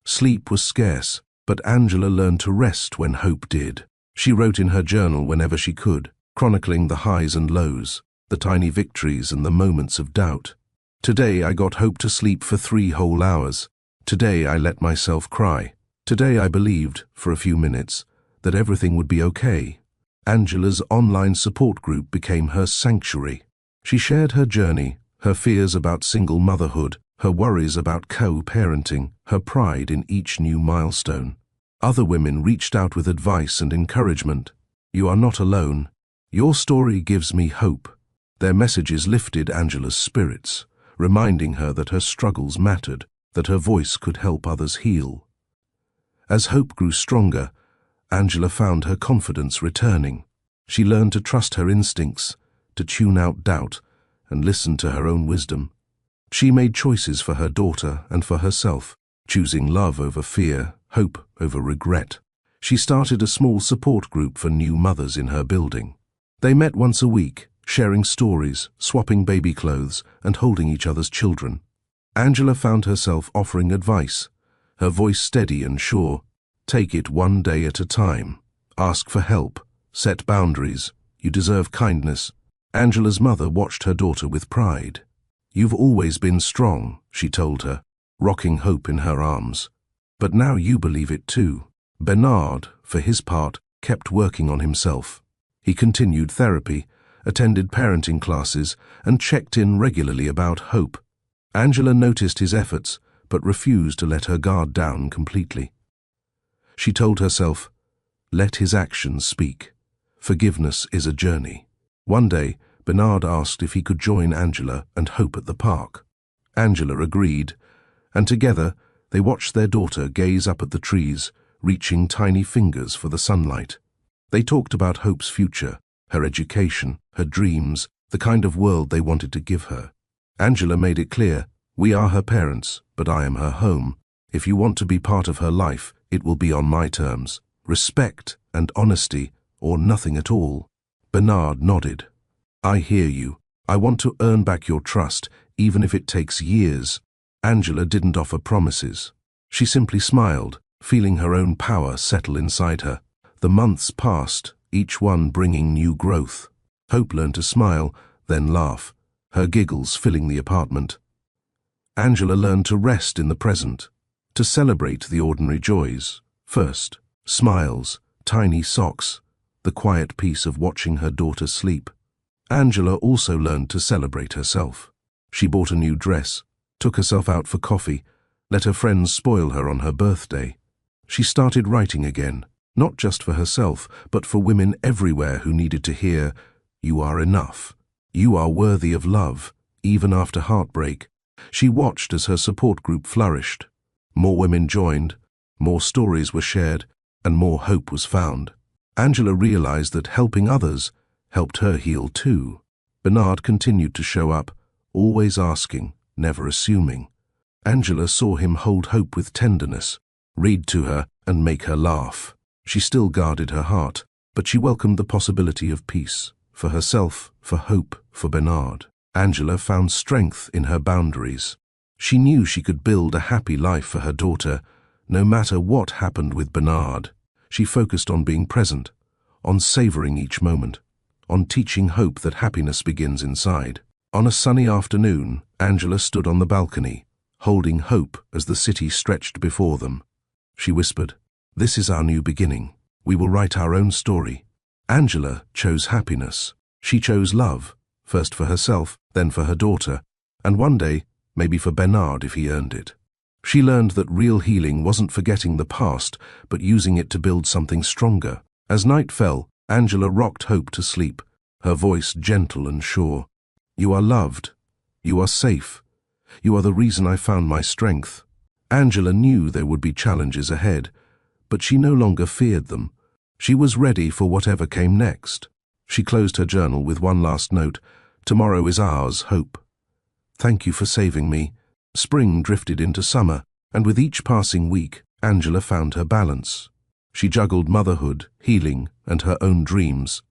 Sleep was scarce, but Angela learned to rest when Hope did. She wrote in her journal whenever she could, chronicling the highs and lows, the tiny victories and the moments of doubt. "Today I got Hope to sleep for 3 whole hours. Today I let myself cry. Today I believed, for a few minutes, that everything would be okay." Angela's online support group became her sanctuary. She shared her journey, her fears about single motherhood, her worries about co-parenting, her pride in each new milestone. Other women reached out with advice and encouragement. "You are not alone. Your story gives me hope." Their messages lifted Angela's spirits, reminding her that her struggles mattered, that her voice could help others heal. As Hope grew stronger, Angela found her confidence returning. She learned to trust her instincts, to tune out doubt, and listen to her own wisdom. She made choices for her daughter and for herself, choosing love over fear, hope over regret. She started a small support group for new mothers in her building. They met once a week, sharing stories, swapping baby clothes, and holding each other's children. Angela found herself offering advice, her voice steady and sure. "Take it one day at a time. Ask for help. Set boundaries. You deserve kindness." Angela's mother watched her daughter with pride. "You've always been strong," she told her, rocking Hope in her arms. "But now you believe it too." Bernard, for his part, kept working on himself. He continued therapy, attended parenting classes, and checked in regularly about Hope. Angela noticed his efforts, but refused to let her guard down completely. She told herself, "Let his actions speak. Forgiveness is a journey." One day, Bernard asked if he could join Angela and Hope at the park. Angela agreed, and together they watched their daughter gaze up at the trees, reaching tiny fingers for the sunlight. They talked about Hope's future, her education, her dreams, the kind of world they wanted to give her. Angela made it clear, "We are her parents, but I am her home. If you want to be part of her life, it will be on my terms. Respect and honesty, or nothing at all." Bernard nodded. "I hear you. I want to earn back your trust, even if it takes years." Angela didn't offer promises. She simply smiled, feeling her own power settle inside her. The months passed, each one bringing new growth. Hope learned to smile, then laugh, her giggles filling the apartment. Angela learned to rest in the present, to celebrate the ordinary joys. First, smiles, tiny socks, the quiet peace of watching her daughter sleep. Angela also learned to celebrate herself. She bought a new dress, took herself out for coffee, let her friends spoil her on her birthday. She started writing again, not just for herself, but for women everywhere who needed to hear, "You are enough. You are worthy of love, even after heartbreak." She watched as her support group flourished. More women joined, more stories were shared, and more hope was found. Angela realized that helping others helped her heal too. Bernard continued to show up, always asking, never assuming. Angela saw him hold Hope with tenderness, read to her, and make her laugh. She still guarded her heart, but she welcomed the possibility of peace, for herself, for Hope, for Bernard. Angela found strength in her boundaries. She knew she could build a happy life for her daughter, no matter what happened with Bernard. She focused on being present, on savoring each moment, on teaching Hope that happiness begins inside. On a sunny afternoon, Angela stood on the balcony, holding Hope as the city stretched before them. She whispered, "This is our new beginning. We will write our own story. Angela chose happiness. She chose love, first for herself, then for her daughter, and one day, maybe for Bernard if he earned it. She learned that real healing wasn't forgetting the past, but using it to build something stronger. As night fell, Angela rocked Hope to sleep, her voice gentle and sure. "You are loved. You are safe. You are the reason I found my strength." Angela knew there would be challenges ahead, but she no longer feared them. She was ready for whatever came next. She closed her journal with one last note. "Tomorrow is ours, Hope. Thank you for saving me." Spring drifted into summer, and with each passing week, Angela found her balance. She juggled motherhood, healing, and her own dreams.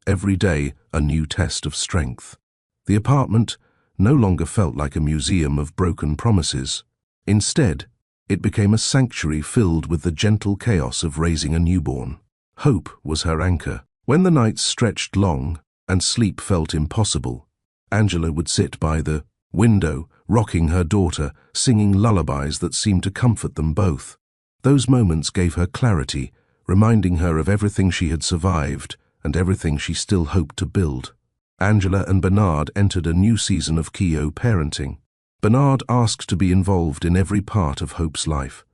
Every day, a new test of strength. The apartment no longer felt like a museum of broken promises. Instead, it became a sanctuary filled with the gentle chaos of raising a newborn. Hope was her anchor. When the nights stretched long and sleep felt impossible, Angela would sit by the window, rocking her daughter, singing lullabies that seemed to comfort them both. Those moments gave her clarity, reminding her of everything she had survived and everything she still hoped to build. Angela and Bernard entered a new season of Keo parenting. Bernard asked to be involved in every part of Hope's life.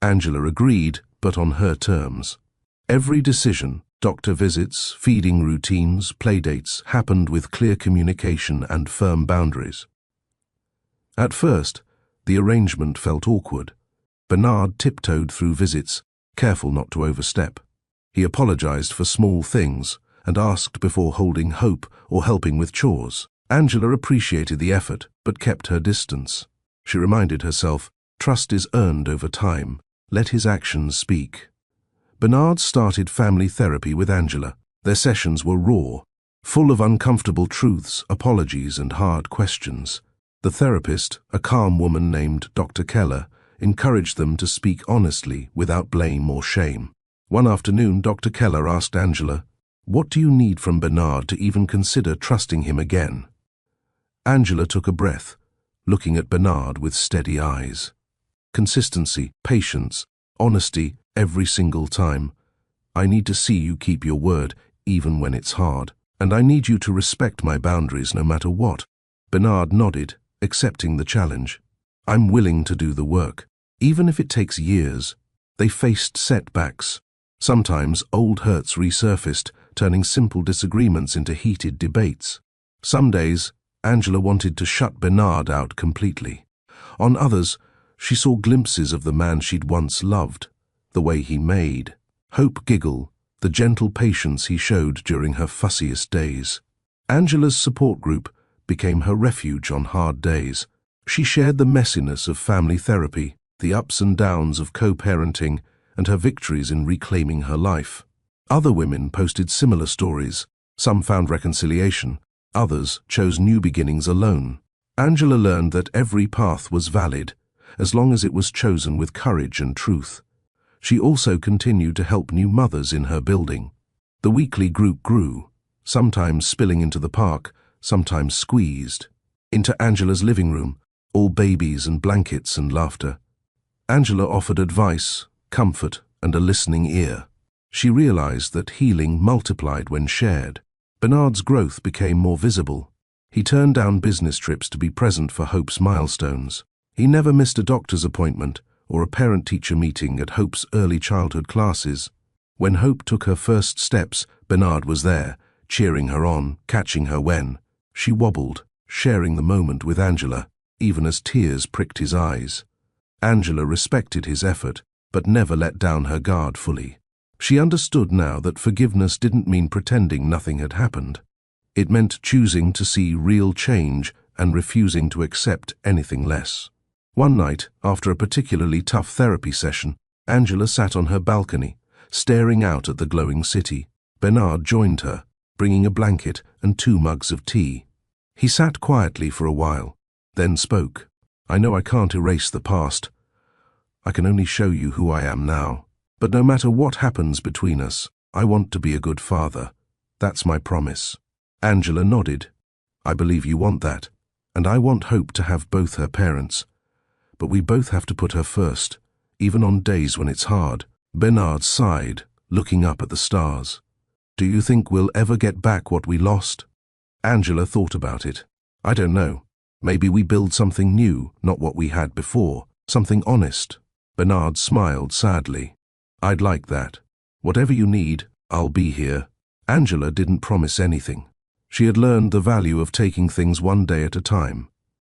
Angela agreed, but on her terms. Every decision, doctor visits, feeding routines, playdates, happened with clear communication and firm boundaries. At first, the arrangement felt awkward. Bernard tiptoed through visits, careful not to overstep. He apologized for small things and asked before holding Hope or helping with chores. Angela appreciated the effort, but kept her distance. She reminded herself, trust is earned over time. Let his actions speak. Bernard started family therapy with Angela. Their sessions were raw, full of uncomfortable truths, apologies, and hard questions. The therapist, a calm woman named Dr. Keller, encouraged them to speak honestly without blame or shame. One afternoon, Dr. Keller asked Angela, "What do you need from Bernard to even consider trusting him again?" Angela took a breath, looking at Bernard with steady eyes. "Consistency, patience, honesty every single time. I need to see you keep your word, even when it's hard. And I need you to respect my boundaries no matter what." Bernard nodded, accepting the challenge. "I'm willing to do the work, even if it takes years." They faced setbacks. Sometimes old hurts resurfaced, turning simple disagreements into heated debates. Some days, Angela wanted to shut Bernard out completely. On others, she saw glimpses of the man she'd once loved, the way he made. Hope giggle, the gentle patience he showed during her fussiest days. Angela's support group became her refuge on hard days. She shared the messiness of family therapy, the ups and downs of co-parenting, and her victories in reclaiming her life. Other women posted similar stories. Some found reconciliation, others chose new beginnings alone. Angela learned that every path was valid, as long as it was chosen with courage and truth. She also continued to help new mothers in her building. The weekly group grew, sometimes spilling into the park, sometimes squeezed into Angela's living room, all babies and blankets and laughter. Angela offered advice, comfort, and a listening ear. She realized that healing multiplied when shared. Bernard's growth became more visible. He turned down business trips to be present for Hope's milestones. He never missed a doctor's appointment or a parent-teacher meeting at Hope's early childhood classes. When Hope took her first steps, Bernard was there, cheering her on, catching her when she wobbled, sharing the moment with Angela, even as tears pricked his eyes. Angela respected his effort, but never let down her guard fully. She understood now that forgiveness didn't mean pretending nothing had happened. It meant choosing to see real change and refusing to accept anything less. One night, after a particularly tough therapy session, Angela sat on her balcony, staring out at the glowing city. Bernard joined her, bringing a blanket and 2 mugs of tea. He sat quietly for a while, then spoke. "I know I can't erase the past. I can only show you who I am now. But no matter what happens between us, I want to be a good father. That's my promise." Angela nodded. "I believe you want that, and I want Hope to have both her parents. But we both have to put her first, even on days when it's hard." Bernard sighed, looking up at the stars. Do you think we'll ever get back what we lost? Angela thought about it. I don't know. Maybe we build something new, not what we had before, something honest. Bernard smiled sadly. I'd like that. Whatever you need, I'll be here. Angela didn't promise anything. She had learned the value of taking things one day at a time.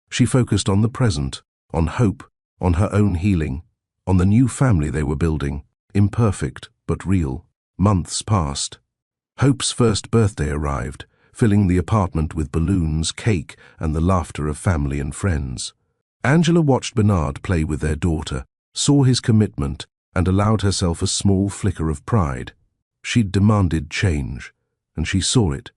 She focused on the present, on hope, on her own healing, on the new family they were building, imperfect but real. Months passed. Hope's first birthday arrived, filling the apartment with balloons, cake, and the laughter of family and friends. Angela watched Bernard play with their daughter, saw his commitment, and allowed herself a small flicker of pride. She'd demanded change, and she saw it.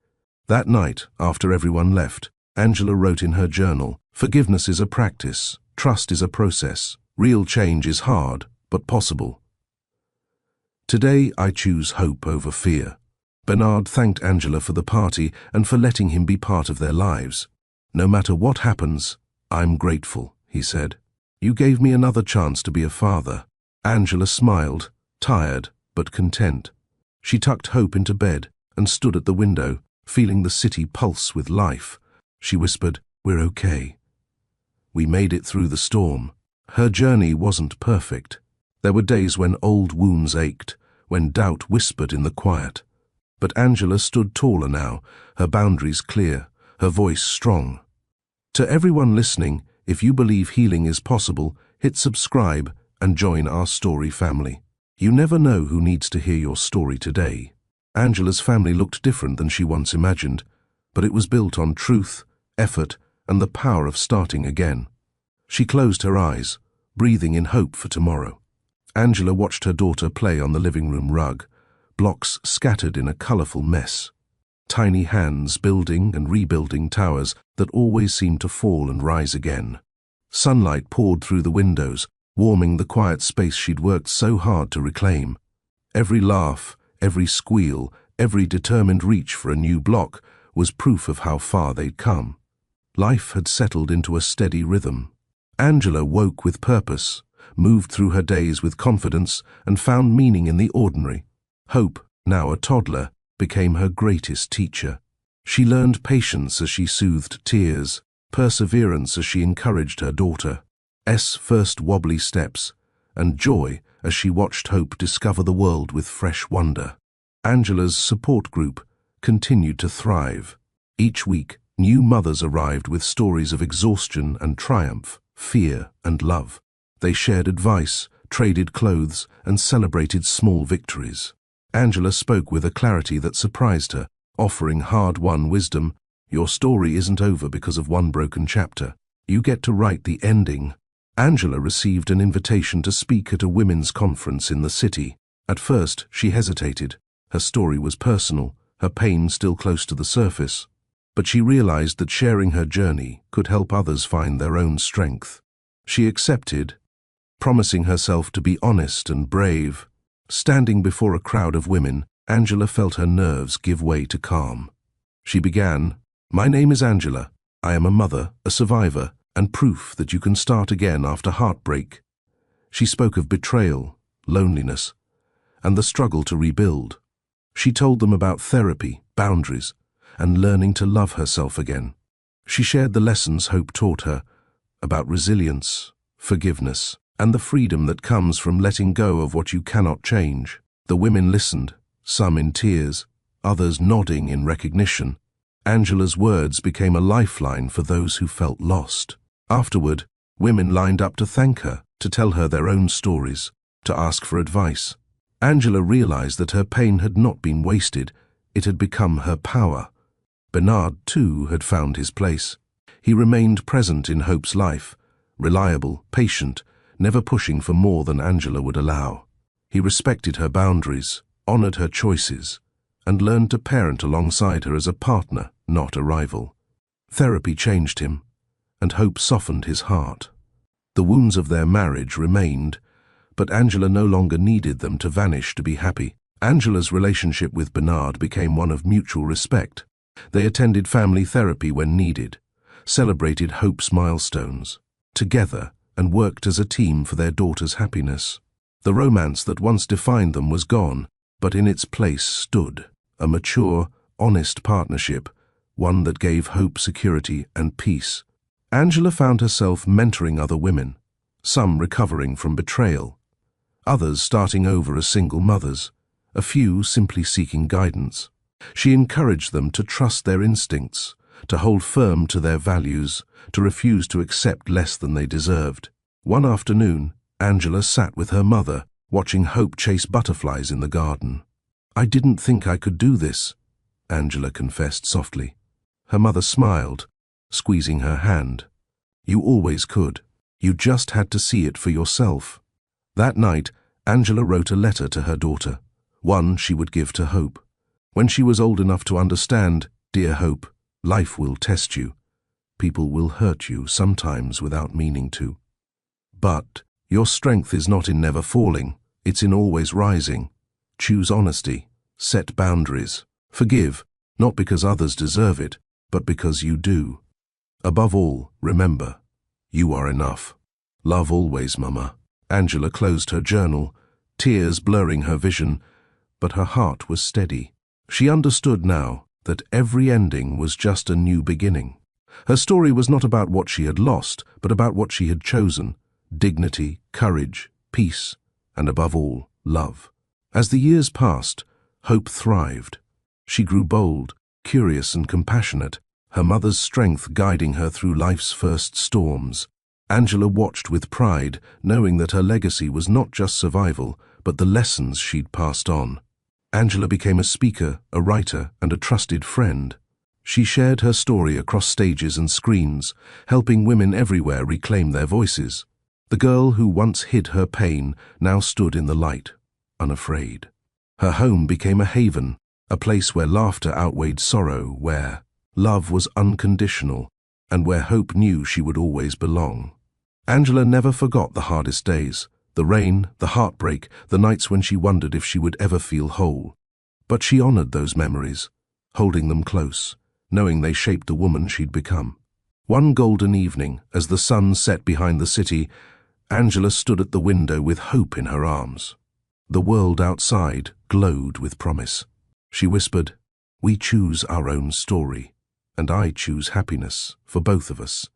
That night, after everyone left, Angela wrote in her journal, "Forgiveness is a practice, trust is a process, real change is hard, but possible. Today I choose hope over fear." Bernard thanked Angela for the party and for letting him be part of their lives. "No matter what happens, I'm grateful," he said. "You gave me another chance to be a father." Angela smiled, tired but content. She tucked Hope into bed and stood at the window, feeling the city pulse with life. She whispered, "We're okay. We made it through the storm." Her journey wasn't perfect. There were days when old wounds ached, when doubt whispered in the quiet. But Angela stood taller now, her boundaries clear, her voice strong. To everyone listening, if you believe healing is possible, hit subscribe and join our story family. You never know who needs to hear your story today. Angela's family looked different than she once imagined, but it was built on truth, effort, and the power of starting again. She closed her eyes, breathing in hope for tomorrow. Angela watched her daughter play on the living room rug, blocks scattered in a colorful mess. Tiny hands building and rebuilding towers that always seemed to fall and rise again. Sunlight poured through the windows, warming the quiet space she'd worked so hard to reclaim. Every laugh, every squeal, every determined reach for a new block was proof of how far they'd come. Life had settled into a steady rhythm. Angela woke with purpose, moved through her days with confidence, and found meaning in the ordinary. Hope, now a toddler, became her greatest teacher. She learned patience as she soothed tears, perseverance as she encouraged her daughter's first wobbly steps, and joy as she watched Hope discover the world with fresh wonder. Angela's support group continued to thrive. Each week, new mothers arrived with stories of exhaustion and triumph, fear and love. They shared advice, traded clothes, and celebrated small victories. Angela spoke with a clarity that surprised her, offering hard-won wisdom. "Your story isn't over because of one broken chapter. You get to write the ending." Angela received an invitation to speak at a women's conference in the city. At first, she hesitated. Her story was personal, her pain still close to the surface. But she realized that sharing her journey could help others find their own strength. She accepted, promising herself to be honest and brave. Standing before a crowd of women, Angela felt her nerves give way to calm. She began, "My name is Angela. I am a mother, a survivor, and proof that you can start again after heartbreak." She spoke of betrayal, loneliness, and the struggle to rebuild. She told them about therapy, boundaries, and learning to love herself again. She shared the lessons Hope taught her about resilience, forgiveness, and the freedom that comes from letting go of what you cannot change. The women listened, some in tears, others nodding in recognition. Angela's words became a lifeline for those who felt lost. Afterward, women lined up to thank her, to tell her their own stories, to ask for advice. Angela realized that her pain had not been wasted, it had become her power. Bernard, too, had found his place. He remained present in Hope's life, reliable, patient, never pushing for more than Angela would allow. He respected her boundaries, honored her choices, and learned to parent alongside her as a partner, not a rival. Therapy changed him, and Hope softened his heart. The wounds of their marriage remained, but Angela no longer needed them to vanish to be happy. Angela's relationship with Bernard became one of mutual respect. They attended family therapy when needed, celebrated Hope's milestones together, and worked as a team for their daughter's happiness. The romance that once defined them was gone, but in its place stood a mature, honest partnership, one that gave hope, security, and peace. Angela found herself mentoring other women, some recovering from betrayal, others starting over as single mothers, a few simply seeking guidance. She encouraged them to trust their instincts, to hold firm to their values, to refuse to accept less than they deserved. One afternoon, Angela sat with her mother, watching Hope chase butterflies in the garden. "I didn't think I could do this," Angela confessed softly. Her mother smiled, squeezing her hand. "You always could. You just had to see it for yourself." That night, Angela wrote a letter to her daughter, one she would give to Hope. When she was old enough to understand, "Dear Hope, life will test you. People will hurt you, sometimes without meaning to. But your strength is not in never falling, it's in always rising. Choose honesty, set boundaries, forgive, not because others deserve it, but because you do. Above all, remember, you are enough. Love always, Mama." Angela closed her journal, tears blurring her vision, but her heart was steady. She understood now that every ending was just a new beginning. Her story was not about what she had lost, but about what she had chosen: dignity, courage, peace, and above all, love. As the years passed, Hope thrived. She grew bold, curious, and compassionate, her mother's strength guiding her through life's first storms. Angela watched with pride, knowing that her legacy was not just survival, but the lessons she'd passed on. Angela became a speaker, a writer, and a trusted friend. She shared her story across stages and screens, helping women everywhere reclaim their voices. The girl who once hid her pain now stood in the light, unafraid. Her home became a haven, a place where laughter outweighed sorrow, where love was unconditional, and where Hope knew she would always belong. Angela never forgot the hardest days, the rain, the heartbreak, the nights when she wondered if she would ever feel whole. But she honored those memories, holding them close, knowing they shaped the woman she'd become. One golden evening, as the sun set behind the city, Angela stood at the window with Hope in her arms. The world outside glowed with promise. She whispered, "We choose our own story, and I choose happiness for both of us."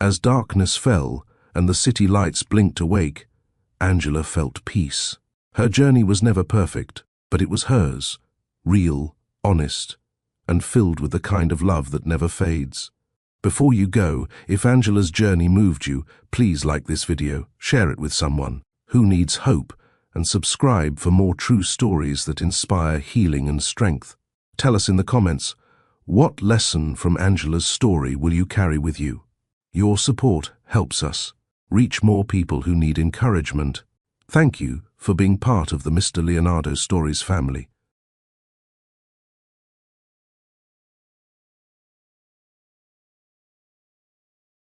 As darkness fell and the city lights blinked awake, Angela felt peace. Her journey was never perfect, but it was hers, real, honest, and filled with the kind of love that never fades. Before you go, if Angela's journey moved you, please like this video, share it with someone who needs hope, and subscribe for more true stories that inspire healing and strength. Tell us in the comments, what lesson from Angela's story will you carry with you? Your support helps us reach more people who need encouragement. Thank you for being part of the Mr. Leonardo Stories family.